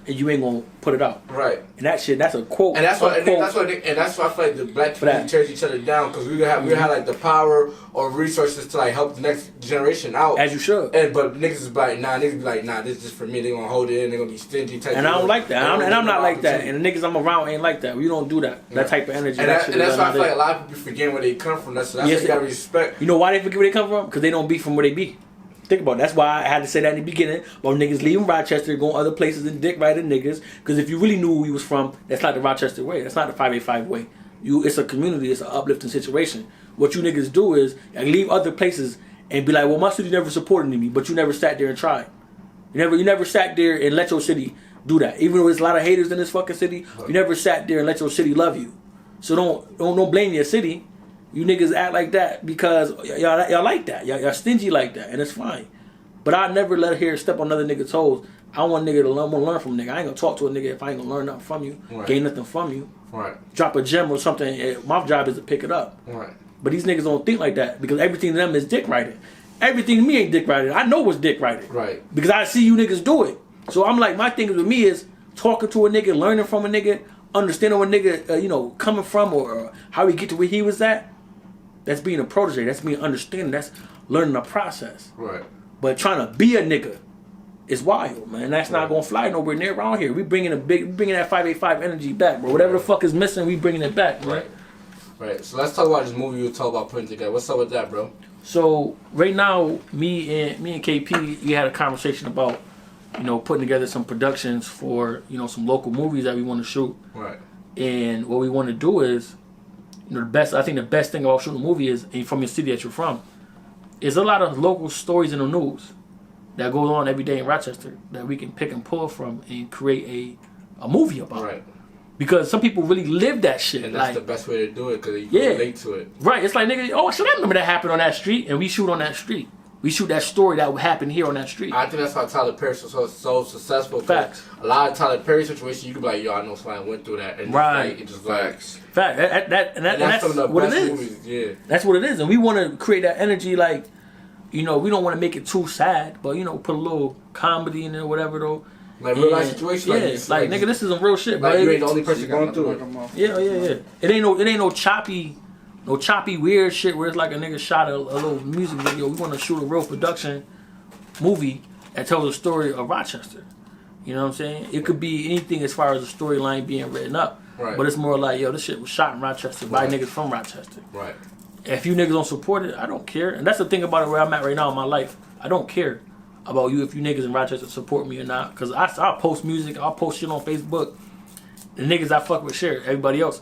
And you ain't gonna put it out, right? And that's a quote. And that's why I feel like the black people tear each other down because we have like the power or resources to like help the next generation out. As you should. But niggas is like, niggas be like, this is just for me. They gonna hold it in. They gonna be stingy type. And I don't like that. I'm not like that. And the niggas I'm around ain't like that. We don't do that. That type of energy. And that's why I feel like a lot of people forget where they come from. That's why you gotta respect. You know why they forget where they come from? Because they don't be from where they be. Think about it. That's why I had to say that in the beginning. About niggas leaving Rochester, going other places and dick riding niggas. Because if you really knew who we was from, that's not the Rochester way. That's not the 585 way. It's a community. It's an uplifting situation. What you niggas do is leave other places and be like, well, my city never supported me, but you never sat there and tried. You never sat there and let your city do that. Even though there's a lot of haters in this fucking city, you never sat there and let your city love you. So don't blame your city. You niggas act like that because y'all like that. Y'all stingy like that, and it's fine. But I never let her step on another nigga's toes. I want a nigga to learn from a nigga. I ain't gonna talk to a nigga if I ain't gonna learn nothing from you, gain nothing from you. Right. Drop a gem or something. My job is to pick it up. Right. But these niggas don't think like that because everything to them is dick riding. Everything to me ain't dick riding. I know what's dick riding. Right. Because I see you niggas do it. So I'm like, my thing with me is talking to a nigga, learning from a nigga, understanding where a nigga, coming from or how he get to where he was at. That's being a protege. That's being understanding. That's learning the process. Right. But trying to be a nigga is wild, man. That's not gonna fly nowhere near around here. We bringing that 585 energy back, bro. Whatever the fuck is missing, we bringing it back, bro. Right. So let's talk about this movie you talk about putting together. What's up with that, bro? So right now, me and KP, we had a conversation about, putting together some productions for, some local movies that we want to shoot. Right. And what we want to do is, I think the best thing about shooting a movie is, from your city that you're from, is a lot of local stories in the news that goes on every day in Rochester that we can pick and pull from and create a movie about. Right. Because some people really live that shit. And that's the best way to do it because you can relate to it. Right. It's like, nigga, oh, shit, I remember that happened on that street, and we shoot on that street. We shoot that story that would happen here on that street. I think that's why Tyler Perry was so successful. Facts. A lot of Tyler Perry situations, you can be like, yo, I know somebody went through that. And right. It's just Facts. Fact. That's some of the what best it is. movies, yeah. That's what it is. And we want to create that energy, like, we don't want to make it too sad, but, put a little comedy in there, whatever, though. Like real life situation. Yeah, like nigga, this is some real shit, bro. Like you ain't the only person going through it. Yeah. It ain't no choppy weird shit where it's like a nigga shot a little music video. We want to shoot a real production movie that tells a story of Rochester. You know what I'm saying? It could be anything as far as the storyline being written up. Right. But it's more like, yo, this shit was shot in Rochester by niggas from Rochester. Right. If you niggas don't support it, I don't care. And that's the thing about it where I'm at right now in my life. I don't care about you if you niggas in Rochester support me or not. Because I'll post music, I'll post shit on Facebook. The niggas I fuck with share. Everybody else,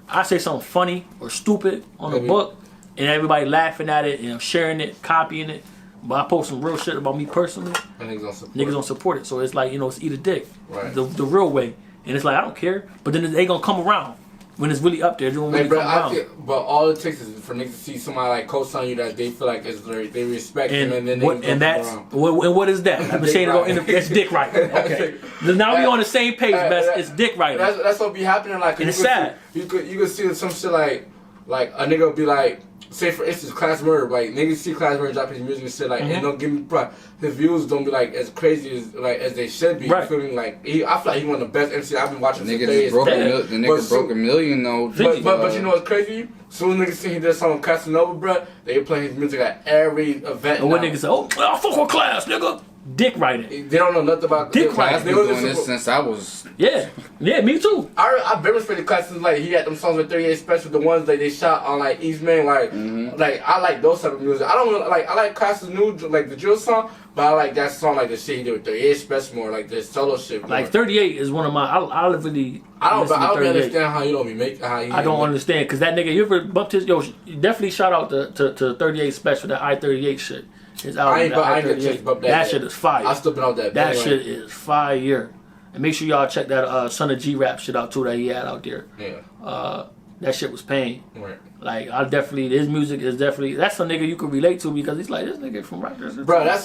I say something funny or stupid on the book, and everybody laughing at it and sharing it, copying it. But I post some real shit about me personally. And niggas don't support it. So it's like, it's eat a dick. Right. The real way. And it's like, I don't care. But then they gonna come around. When it's really up there, doing really come around. But all it takes is for niggas to see somebody like co-sign you that they feel like they respect him, and then they what is that? I've been saying it on interview. It's dick writing. Okay, now we on the same page, best. It's dick writing. That's what be happening. Like, and it's sad. You could see some shit like a nigga will be like, say for instance, Class Murder. Like niggas see Class Murder drop his music and shit like, and don't give me his views don't be like as crazy as they should be. Right. You feel me? Like I feel like he's one of the best MCs I've been watching. The nigga broke a million though. But you know what's crazy? Soon niggas see he did something with Casanova, bro. They play his music at every event. And when niggas say, "Oh, I fuck with Class, nigga." Dick writing. They don't know nothing about dick writing. I've been doing this since I was. Yeah, me too. I've been respecting Class since like he had them songs with 38 Special, the ones that they shot on like Eastman, like like I like those type of music. I don't really, I like Class's new like the drill song, but I like that song like the shit he did with 38 Special more, like the solo shit. More. Like 38 is one of my. I really. I don't understand how you don't be making. I don't understand because that nigga, you ever bumped his definitely shout out to 38 Special, that I-38 shit. His album, that shit is fire. I still been out that. That shit is fire. And make sure y'all check that Son of G Rap shit out too that he had out there. Yeah. That shit was pain. Right. Like his music is definitely that's a nigga you can relate to because he's like this nigga from Rochester. Bro, that's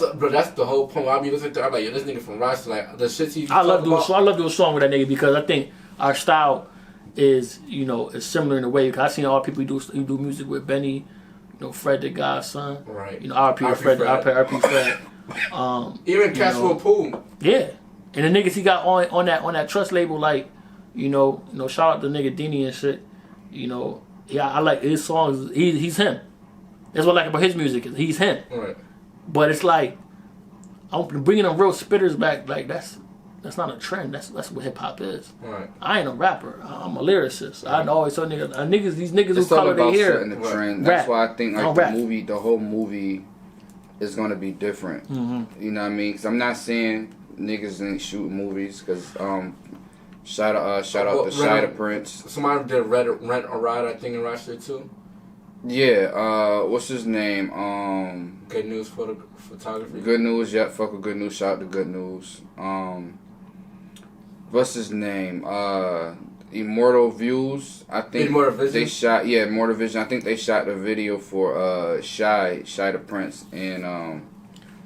the whole point. I be listening to. I'm like, yo, this nigga from Rochester. Like the shit he. I love doing a song with that nigga because I think our style is is similar in a way. Because I seen all people you do music with Benny. Fred the Godson. Right. RP Fred. Even Cashflow Pool. Yeah. And the niggas he got on that trust label, like, shout out to nigga Dini and shit. Yeah, I like his songs. He's him. That's what I like about his music. He's him. Right. But it's like I'm bringing them real spitters back. Like that's not a trend. That's what hip hop is. Right. I ain't a rapper. I'm a lyricist. Right. I always tell niggas these niggas who color their hair. Trend. That's why I think like the whole movie it's gonna be different. Mm-hmm. You know what I mean? Because I'm not saying niggas ain't shooting movies. Because shout out to Shida Prince. Somebody did Rent a Ride, I think, in Rochester too. Yeah. What's his name? Good News Photography. Good News. Yeah. Fuck with Good News. Shout out to Good News. What's his name? Immortal Views. I think Immortal Vision? they shot. Yeah, Immortal Vision. I think they shot the video for Shida Prince and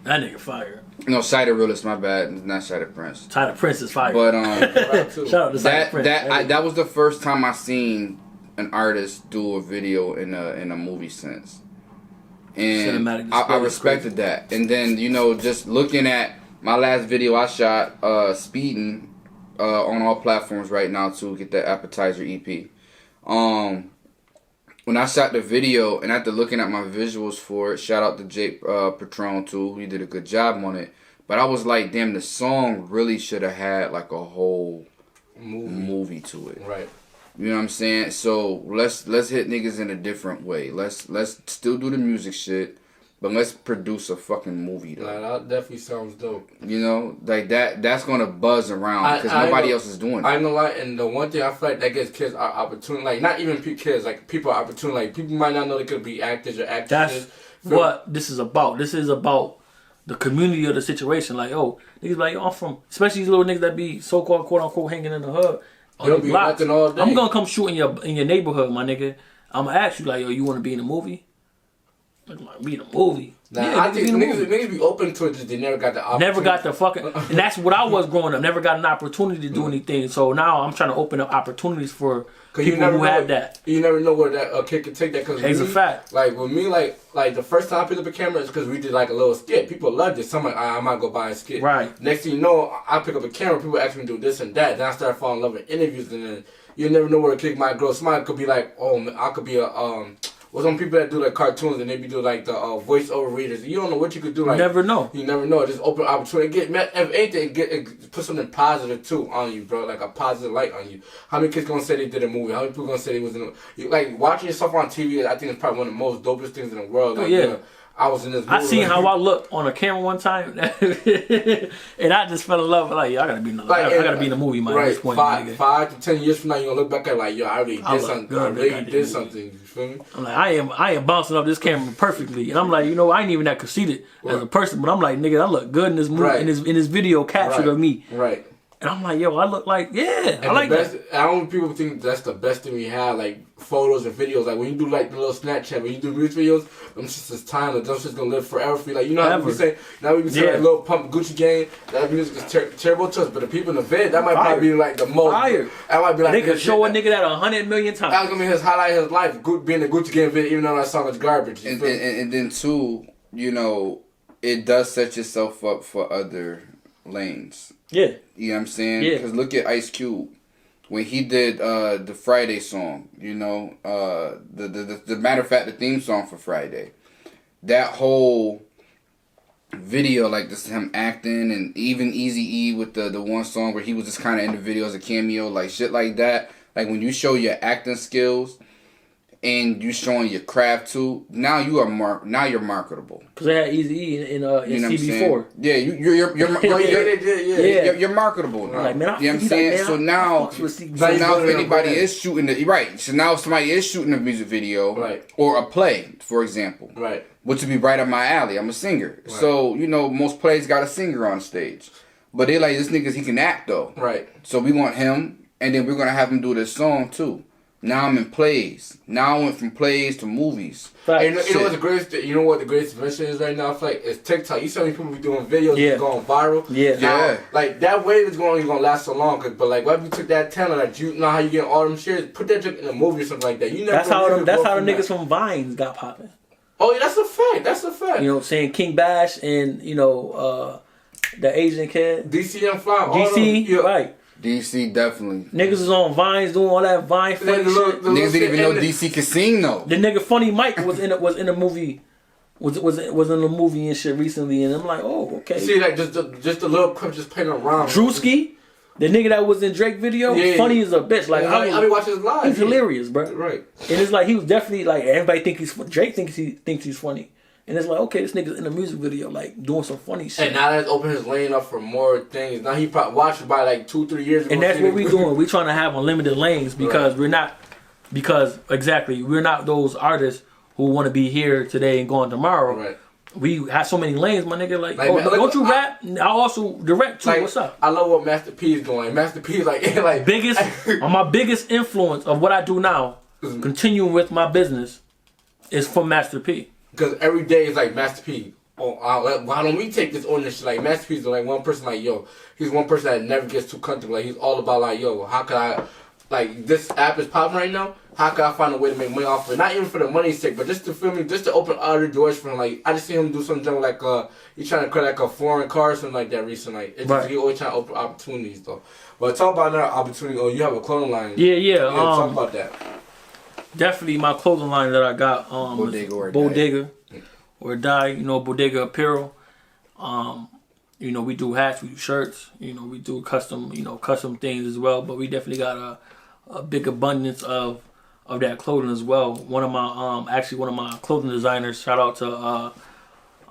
That nigga fire. No, Shida Realist. My bad. It's not Shida Prince. Shida Prince is fire. But shout out to Shida Prince. that was the first time I seen an artist do a video in a movie sense, and I respected that. And then just looking at my last video I shot, speeding. On all platforms right now to get that Appetizer EP. When I shot the video and after looking at my visuals for it, shout out to Jake Patron too. He did a good job on it. But I was like, damn, the song really should have had like a whole movie to it. Right. You know what I'm saying? So let's hit niggas in a different way. Let's still do the music shit. But let's produce a fucking movie though. Like, that definitely sounds dope. Like that's gonna buzz around because nobody else is doing it. I know, like, and the one thing I feel like that gives kids our opportunity, like not even kids, like people opportunity. Like people might not know they could be actors or actresses. That's what this is about. This is about the community of the situation. Like, niggas like, I'm from, especially these little niggas that be so-called quote unquote hanging in the hood. They'll be acting all day. I'm gonna come shoot in your neighborhood, my nigga. I'm gonna ask you like, you want to be in a movie? Like, be in a movie. Nah, yeah, I think niggas be open to it, just they never got the opportunity. Never got the fucking, and that's what I was growing up. Never got an opportunity to do anything. So now I'm trying to open up opportunities for people who have that. You never know where that kid can take that. Cause it's a fact. Like with me, like the first time I picked up a camera is because we did like a little skit. People loved it. So I'm like, I might go buy a skit. Right. Next thing you know, I pick up a camera. People ask me to do this and that. Then I start falling in love with interviews, and then you never know where the kick might grow. Somebody could be like, I could be a Well, some people that do like cartoons and they be doing like the voiceover readers. You don't know what you could do. Like, you never know. You never know. Just open opportunity. If anything, put something positive too on you, bro. Like a positive light on you. How many kids gonna say they did a movie? How many people gonna say they was in like watching yourself on TV? I think it's probably one of the most dopest things in the world. Like, yeah. I was in this movie. I seen how I looked on a camera one time, and I just fell in love. Like, I gotta be in the, I gotta be in the movie, man. Right, at this point, 5 to 10 years from now, you gonna look back at like, I really did something. I really did something. You feel me? I'm like, I am bouncing off this camera perfectly, and I'm like, I ain't even that conceited as a person, but I'm like, nigga, I look good in this movie, in this video captured of me. Right. And I'm like, I look like, I like that. I don't think people think that's the best thing we have, like photos and videos. Like when you do like the little Snapchat, when you do music videos, them shit's just timeless. Them shit's gonna live forever for you. Like, how we say, like Lil Pump, Gucci Gang, that music is terrible to us, but the people in the vid, that might probably be like the most. Fire. That might be like, they could show a nigga that 100 million times. That was gonna be his highlight of his life, being the Gucci Gang video, even though that song is garbage. And then too, it does set yourself up for other lanes. Yeah. You know what I'm saying? Yeah. Because look at Ice Cube. When he did the Friday song, the matter of fact, the theme song for Friday. That whole video, like this him acting, and even Eazy-E with the one song where he was just kind of in the video as a cameo, like shit like that. Like when you show your acting skills and you showing your craft too, now you are now you're marketable. Cause they had Eazy-E in CB4. Yeah, you're marketable now. Like, man, you know what I'm saying? Like, so now if anybody is shooting now if somebody is shooting a music video or a play, for example, which would be right up my alley. I'm a singer, so most plays got a singer on stage, but they like this nigga, he can act though. Right. So we want him, and then we're gonna have him do this song too. Now I'm in plays. Now I went from plays to movies. You know what the greatest? You know what the greatest invention is right now? I feel like it's TikTok. You see how many people be doing videos going viral. Yeah. Like that wave is only gonna last so long. But like, what if you took that talent, like you know how you get all them shares, put that in a movie or something like that. You never. That's how the niggas from Vines got popping. Oh, yeah, that's a fact. That's a fact. You know what I'm saying? King Bash and the Asian kid. DC and Fly. DC, right. DC definitely. Niggas was on Vines doing all that Vine funny shit. Niggas didn't even know DC could sing though. The nigga Funny Mike was in a movie, was in a movie and shit recently, and I'm like, oh, okay. See, like just a little clip just playing around. Drewski, the nigga that was in Drake video, funny as a bitch. Like I be watching his live. He's hilarious, bro. Right. And it's like he was definitely like everybody Drake thinks he's funny. And it's like, okay, this nigga's in a music video, like, doing some funny shit. And now that's opened his lane up for more things. Now he probably watched it by like 2-3 years ago. And that's what we doing. We trying to have unlimited lanes because we're not those artists who want to be here today and gone tomorrow. Right. We have so many lanes, my nigga. Like don't you rap? I also direct too. Like, what's up? I love what Master P is doing. Master P is like biggest my biggest influence of what I do now, continuing with my business, is from Master P. Because every day is like Master P. Oh, why don't we take this ownership? Like Master P is like one person. Like yo, he's one person that never gets too comfortable. Like he's all about like yo, how can I? Like this app is popping right now. How can I find a way to make money off of it? Not even for the money's sake, but just to feel me, just to open other doors for him. Like I just see him do something like he's trying to create like a foreign car or something like that recently. Like, it's just, he always trying to open opportunities though. But talk about another opportunity. Oh, you have a clothing line. Yeah. Talk about that. Definitely my clothing line that I got. Bodega or Die. You know, Bodega Apparel. You know, we do hats, we do shirts. You know, we do custom things as well. But we definitely got a big abundance of that clothing as well. One of my clothing designers, shout out to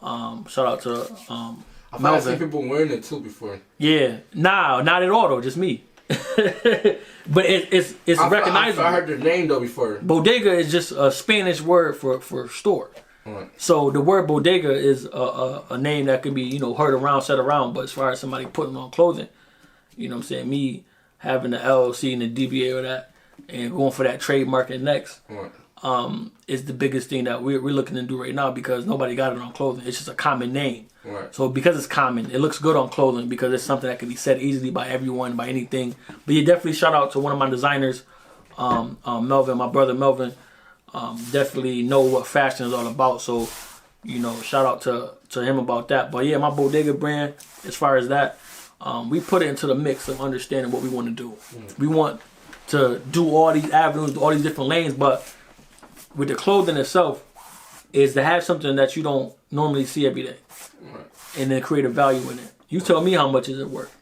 I've Melvin. Seen people wearing it too before. Yeah, not at all though, just me. But it's recognizable. I heard the name though before. Bodega is just a Spanish word for store. Right. So the word bodega is a name that can be heard around, said around. But as far as somebody putting on clothing, you know what I'm saying, me having the LLC and the DBA or that, and going for that trademark and next, is the biggest thing that we're looking to do right now because nobody got it on clothing. It's just a common name. Right. So because it's common, it looks good on clothing because it's something that can be said easily by everyone, by anything. But you definitely shout out to one of my designers, Melvin, my brother Melvin. Definitely know what fashion is all about. So, shout out to him about that. But yeah, my Bodega brand, as far as that, we put it into the mix of understanding what we want to do. We want to do all these avenues, all these different lanes, but with the clothing itself is to have something that you don't normally see every day. Right. And then create a value in it. You tell me how much is it worth.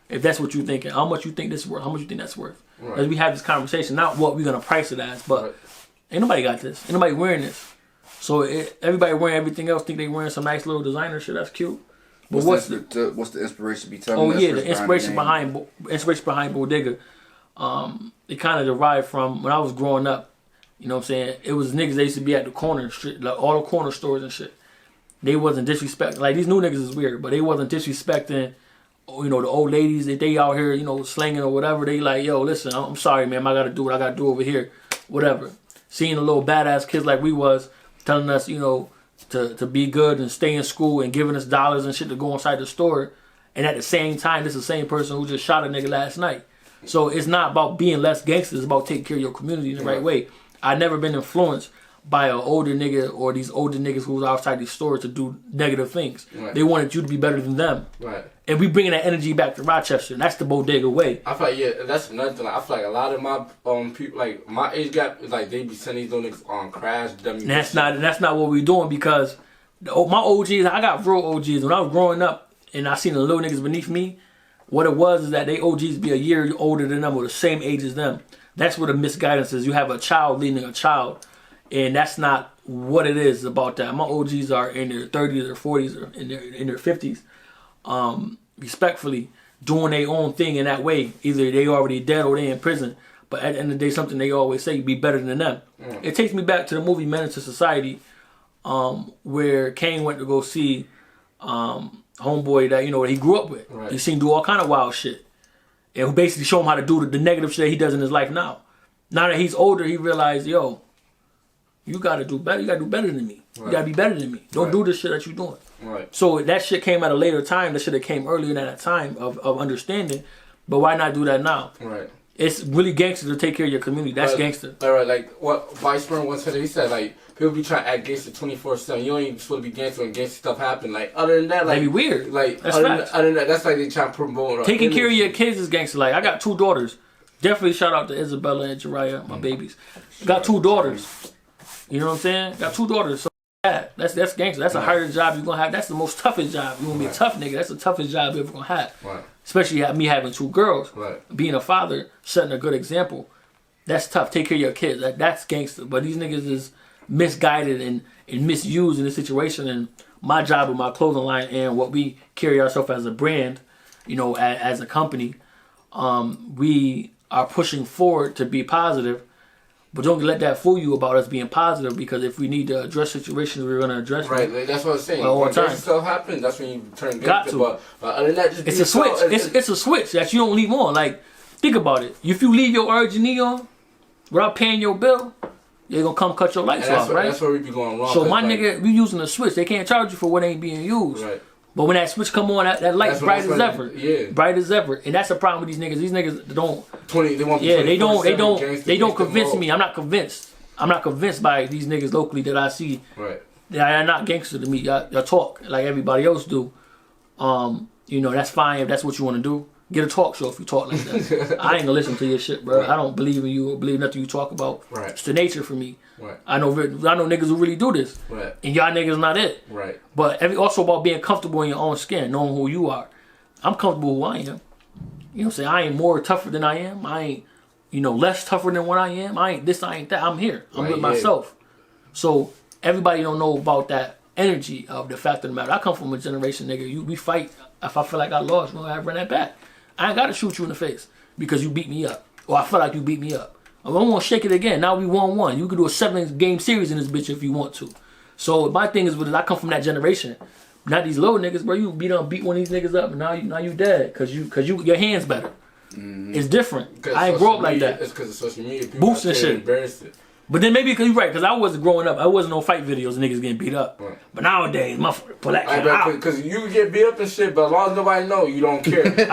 If that's what you're thinking, how much you think this is worth, how much you think that's worth. Right. As we have this conversation, not what we're going to price it as, but ain't nobody got this. Ain't nobody wearing this. So everybody wearing everything else, think they wearing some nice little designer shit. That's cute. But what's the inspiration behind? The inspiration behind Bodega. It kind of derived from when I was growing up. You know what I'm saying? It was niggas that used to be at the corner, like all the corner stores and shit. They wasn't disrespecting. Like these new niggas is weird, but they wasn't disrespecting. The old ladies that they out here, slanging or whatever. They like, yo, listen, I'm sorry, man. I gotta do what I gotta do over here, whatever. Seeing the little badass kids like we was telling us, to be good and stay in school and giving us dollars and shit to go inside the store. And at the same time, this is the same person who just shot a nigga last night. So it's not about being less gangster. It's about taking care of your community in the right way. I never been influenced by an older nigga or these older niggas who was outside these stores to do negative things. Right. They wanted you to be better than them. Right. And we bringing that energy back to Rochester. And that's the Bodega way. I feel like, that's another thing. I feel like a lot of my people, like my age gap, like they be sending these little niggas on crash dummy. And that's not what we doing because my OGs, I got real OGs. When I was growing up and I seen the little niggas beneath me, what it was is that they OGs be a year older than them or the same age as them. That's where the misguidance is. You have a child leading a child, and that's not what it is about that. My OGs are in their 30s or 40s or in their 50s, respectfully doing their own thing in that way. Either they already dead or they in prison. But at the end of the day, something they always say, be better than them. Mm. It takes me back to the movie Menace to Society, where Kane went to go see homeboy that he grew up with. Right. He seen him do all kind of wild shit. And who basically show him how to do the negative shit he does in his life now. Now that he's older, he realized, yo, you gotta do better. You gotta do better than me. Right. You gotta be better than me. Don't do this shit that you're doing. Right. So that shit came at a later time. That shit that came earlier than that time of understanding. But why not do that now? Right. It's really gangster to take care of your community. That's gangster. All right, like what Vice President once said, he said, like, people be trying to act gangster 24/7. You don't even supposed to be gangster when gangster stuff happen. Like, other than that, like... They be weird. Like, that's other than that, that's like they trying to promote... Taking care of your kids is gangster. Like, I got 2 daughters. Definitely shout out to Isabella and Jariah, my babies. Got 2 daughters. You know what I'm saying? Got 2 daughters. So that's gangster. That's a harder job you're gonna have. That's the most toughest job. You wanna be a tough nigga. That's the toughest job you're ever gonna have. Right. Especially me having 2 girls. Right. Being a father, setting a good example. That's tough. Take care of your kids. That's gangster. But these niggas is misguided and misused in this situation. And my job with my clothing line and what we carry ourselves as a brand, you know, as a company, we are pushing forward to be positive. But don't let that fool you about us being positive, because if we need to address situations, we're going to address them. Right, that's what I'm saying. When stuff happens, that's when you turn Got against to. it. But other than that, just It's a switch. It's a switch that you don't leave on. Like, think about it. If you leave your RG&E on without paying your bill, they're going to come cut your lights off, right? That's where we be going wrong. So my nigga, we using a switch. They can't charge you for what ain't being used. Right. But when that switch come on, that light's bright as ever. Yeah. Bright as ever. And that's the problem with these niggas. These niggas don't. They don't convince me. I'm not convinced. I'm not convinced by these niggas locally that I see. Right. That are not gangster to me. Y'all talk like everybody else do. You know, that's fine if that's what you want to do. Get a talk show if you talk like that. I ain't gonna listen to your shit, bro. Right. I don't believe in you or believe nothing you talk about. Right. It's the nature for me. Right. I know niggas who really do this. Right. And y'all niggas not it. Right. But also about being comfortable in your own skin, knowing who you are. I'm comfortable who I am. You know what I'm saying? I ain't more tougher than I am. I ain't, you know, less tougher than what I am. I ain't this, I ain't that. I'm here. I'm with myself. So everybody don't know about that energy of the fact of the matter. I come from a generation, nigga. We fight. If I feel like I lost, you know, I run that back. I ain't gotta shoot you in the face because you beat me up, or I feel like you beat me up. I want to shake it again. Now we 1-1. You could do a 7-game series in this bitch if you want to. So my thing is, I come from that generation. Not these little niggas, bro. You beat one of these niggas up, and now you dead because your hands better. Mm-hmm. It's different. I ain't grow up like that. It's because of social media. People boosts and shit. Embarrassed. But then maybe because you're right, because I wasn't growing up. I wasn't no fight videos and niggas getting beat up. Right. But nowadays, motherfucker, pull that shit out. Because you get beat up and shit, but as long as nobody know, you don't care. Once that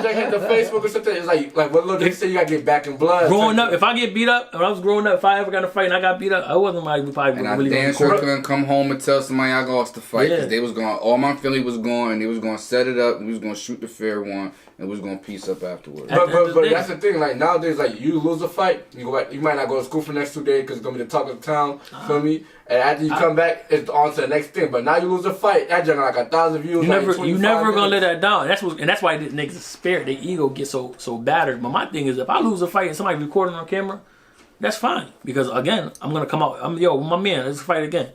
junk hit the Facebook or something, it's like what little they say, you gotta get back in blood. Growing up, if I get beat up, when I was growing up, if I ever got in a fight and I got beat up, I wasn't somebody who probably and really damn sure couldn't come home and tell somebody I lost the fight, because they was going, all my family was going, and they was going to set it up, and we was going to shoot the fair one, and we was going to piece up afterwards. But that's the thing, like nowadays, like you lose a fight, you go back, you might not go to school for the next 2 days because it's gonna be the talk of the town. Feel me? And after you come back, it's on to the next thing. But now you lose a fight, that junk like 1,000 views. You never gonna let that down. That's why the niggas' spirit, their ego gets so battered. But my thing is, if I lose a fight and somebody recording on camera, that's fine, because again, I'm gonna come out. My man, let's fight again.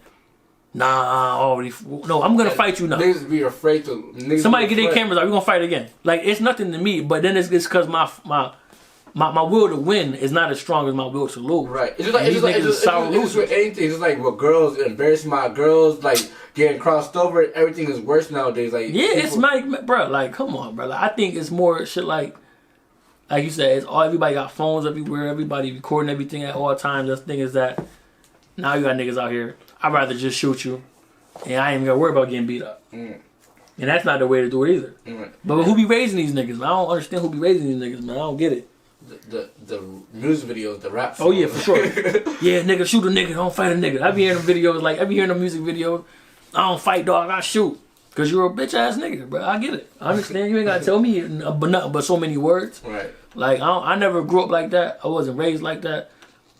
No, I'm gonna fight you now. Niggas be afraid to. Somebody get their cameras out. We gonna fight again. Like, it's nothing to me. But then it's because my will to win is not as strong as my will to lose. Right. It's just with anything. It's like with girls, embarrassing my girls, like getting crossed over. Everything is worse nowadays. Like it's like, bro. Like, come on, bro. Like, I think it's more shit like you said. It's all, everybody got phones everywhere. Everybody recording everything at all times. The thing is that now you got niggas out here. I'd rather just shoot you, and I ain't even gotta worry about getting beat up. And that's not the way to do it either. But who be raising these niggas? I don't understand who be raising these niggas, man. I don't get it. The music videos, the rap songs. Oh yeah, for sure. Yeah, nigga, shoot a nigga, don't fight a nigga. I be hearing them videos, like, I be hearing the music videos. I don't fight, dog, I shoot. Cause you're a bitch ass nigga, bro. I get it. I understand. You ain't gotta tell me but nothing but so many words. Right. Like, I never grew up like that. I wasn't raised like that.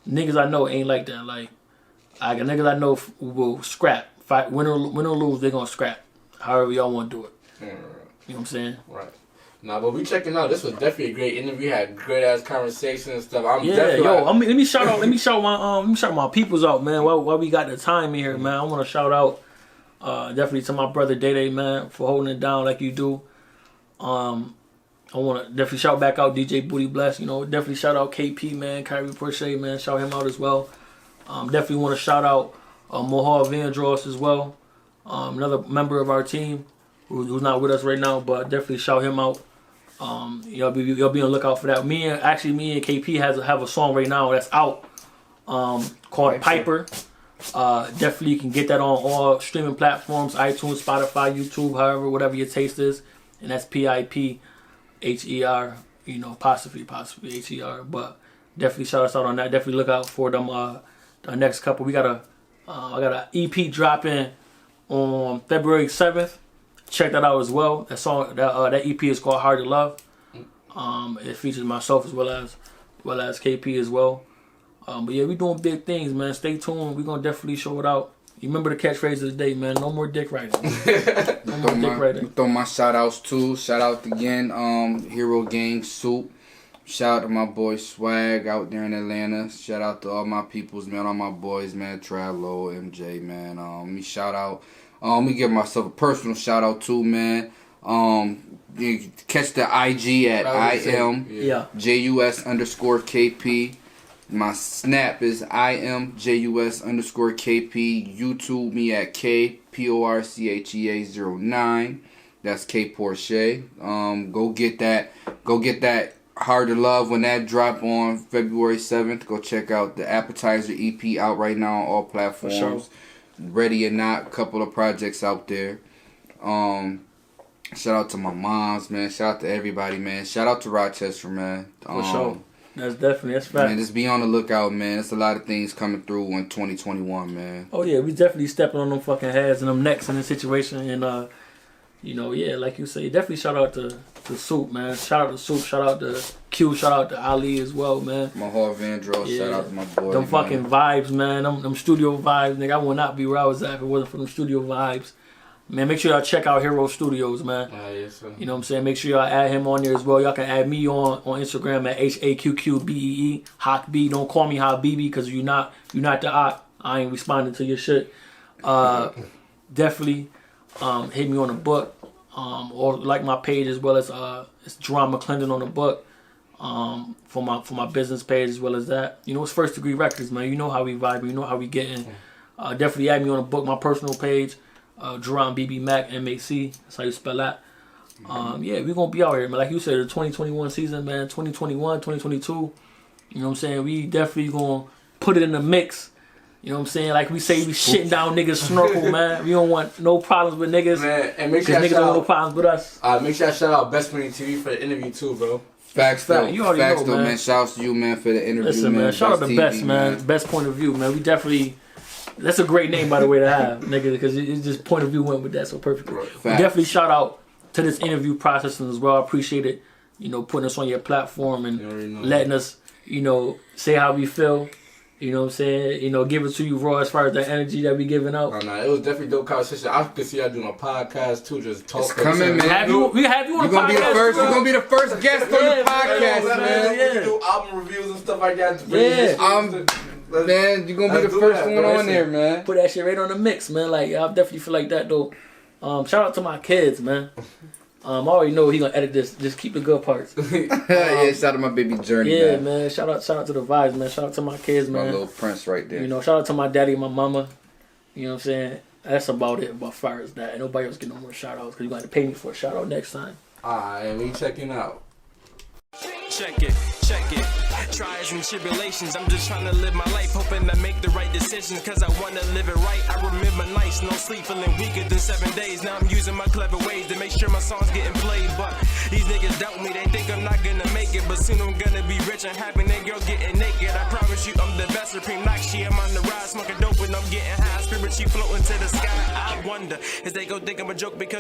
Niggas I know ain't like that. Like, niggas I know will scrap. Fight, win or lose, they gonna scrap. However y'all want to do it. You know what I'm saying? Right. Nah, but we checking out. This was definitely a great interview. We had great ass conversation and stuff. Let me shout my peoples out, man. While we got the time in here, man, I want to shout out definitely to my brother Day, man, for holding it down like you do. I want to definitely shout back out DJ Booty Bless. You know, definitely shout out KP, man, Khari Porchea, man. Shout him out as well. Definitely want to shout out Mohar Vandross as well, another member of our team who's not with us right now, but definitely shout him out. Y'all be on the lookout for that. Me and KP have a song right now that's out called Piper. Definitely you can get that on all streaming platforms, iTunes, Spotify, YouTube, however, whatever your taste is. And that's PIPHER, you know, possibly HER. But definitely shout us out on that. Definitely look out for them the next couple. I got a EP dropping on February 7th. Check that out as well. That song, that EP is called Hard to Love. It features myself as well as KP as well. But yeah, we doing big things, man. Stay tuned. We gonna definitely show it out. You remember the catchphrase of the day, man. No more dick riding. No more dick riding. Throw my shout outs too. Shout out again, Hero Gang Soup. Shout out to my boy Swag out there in Atlanta. Shout out to all my peoples, man, all my boys, man, Trallo, MJ, man. Let me shout out. Let me give myself a personal shout out too, man. You can catch the IG at IMJUS_KP. My Snap is IMJUS_KP. YouTube me at KPORCHEA09. That's K Porchea. Go get that. Go get that Hard to Love when that drop on February 7th. Go check out the Appetizer EP out right now on all platforms. For sure. Ready or Not, a couple of projects out there. Shout out to my moms, man. Shout out to everybody, man. Shout out to Rochester, man. For sure. That's fact. Man, just be on the lookout, man. There's a lot of things coming through in 2021, man. Oh yeah, we definitely stepping on them fucking heads and them necks in this situation, and yeah, like you say, definitely shout out to Soup, man. Shout out to Soup. Shout out to Q. Shout out to Ali as well, man. My whole Vandross. Yeah. Shout out to my boy. Them fucking vibes, man. Them studio vibes, nigga. I would not be where I was at if it wasn't for them studio vibes. Man, make sure y'all check out Hero Studios, man. Yes, sir. You know what I'm saying? Make sure y'all add him on there as well. Y'all can add me on Instagram at HaqqBee. HaqqBee. Don't call me HaqqBee because you're not the Haqq. I ain't responding to your shit. Definitely hit me on the book. Or like my page as well as it's Jerron McClendon on the book. For my business page as well as that. You know, it's First Degree Records, man. You know how we vibe. You know how we getting. Definitely add me on the book, my personal page. Jerron BB Mac MAC. That's how you spell that. Yeah, we're gonna be out here, man. Like you said, the 2021 season, man. 2021, 2022. You know what I'm saying? We definitely gonna put it in the mix. You know what I'm saying? Like we say, we shitting down niggas snorkel, man. We don't want no problems with niggas. Man, and make sure niggas don't want no problems with us. Make sure I shout out BestsPointOfViewTV for the interview too, bro. Facts though. You already know, man. Man. Shouts to you, man, for the interview. Listen, man. Shout out to Best, man. Best Point of View, man. We definitely. That's a great name, by the way, to have, nigga, because it's just Point of View went with that so perfectly. Right. We definitely shout out to this interview process as well. I appreciate it, you know, putting us on your platform and letting us, you know, say how we feel. You know what I'm saying? You know, give it to you raw as far as the energy that we giving out. Oh, nah, it was definitely dope conversation. I could see y'all doing a podcast too, just talking. It's coming, man. We have you on the podcast. You're gonna be the first guest on the podcast, man. We do album reviews and stuff like that. Man, you're gonna be the first one on there, man. Put that shit right on the mix, man. Like, I definitely feel like that, though. Shout out to my kids, man. I already know he gonna edit this. Just keep the good parts. Yeah, shout out to my baby Journey. Yeah, man. Shout out to the vibes, man. Shout out to my kids, man. My little prince right there. You know, shout out to my daddy and my mama. You know what I'm saying? That's about it. About far as that. And nobody else get no more shout outs because you're gonna have to pay me for a shout out next time. Alright, we checking out. Check it. Trials and tribulations, I'm just trying to live my life, hoping I make the right decisions, cause I wanna live it right. I remember nights, no sleep, feeling weaker than 7 days. Now I'm using my clever ways to make sure my songs getting played. But these niggas doubt me, they think I'm not gonna make it. But soon I'm gonna be rich and happy, that girl getting naked. I promise you I'm the best, Supreme Nakshi. I'm on the rise, smoking dope and I'm getting high. Spirit, she floating to the sky. I wonder, is they gon' think I'm a joke because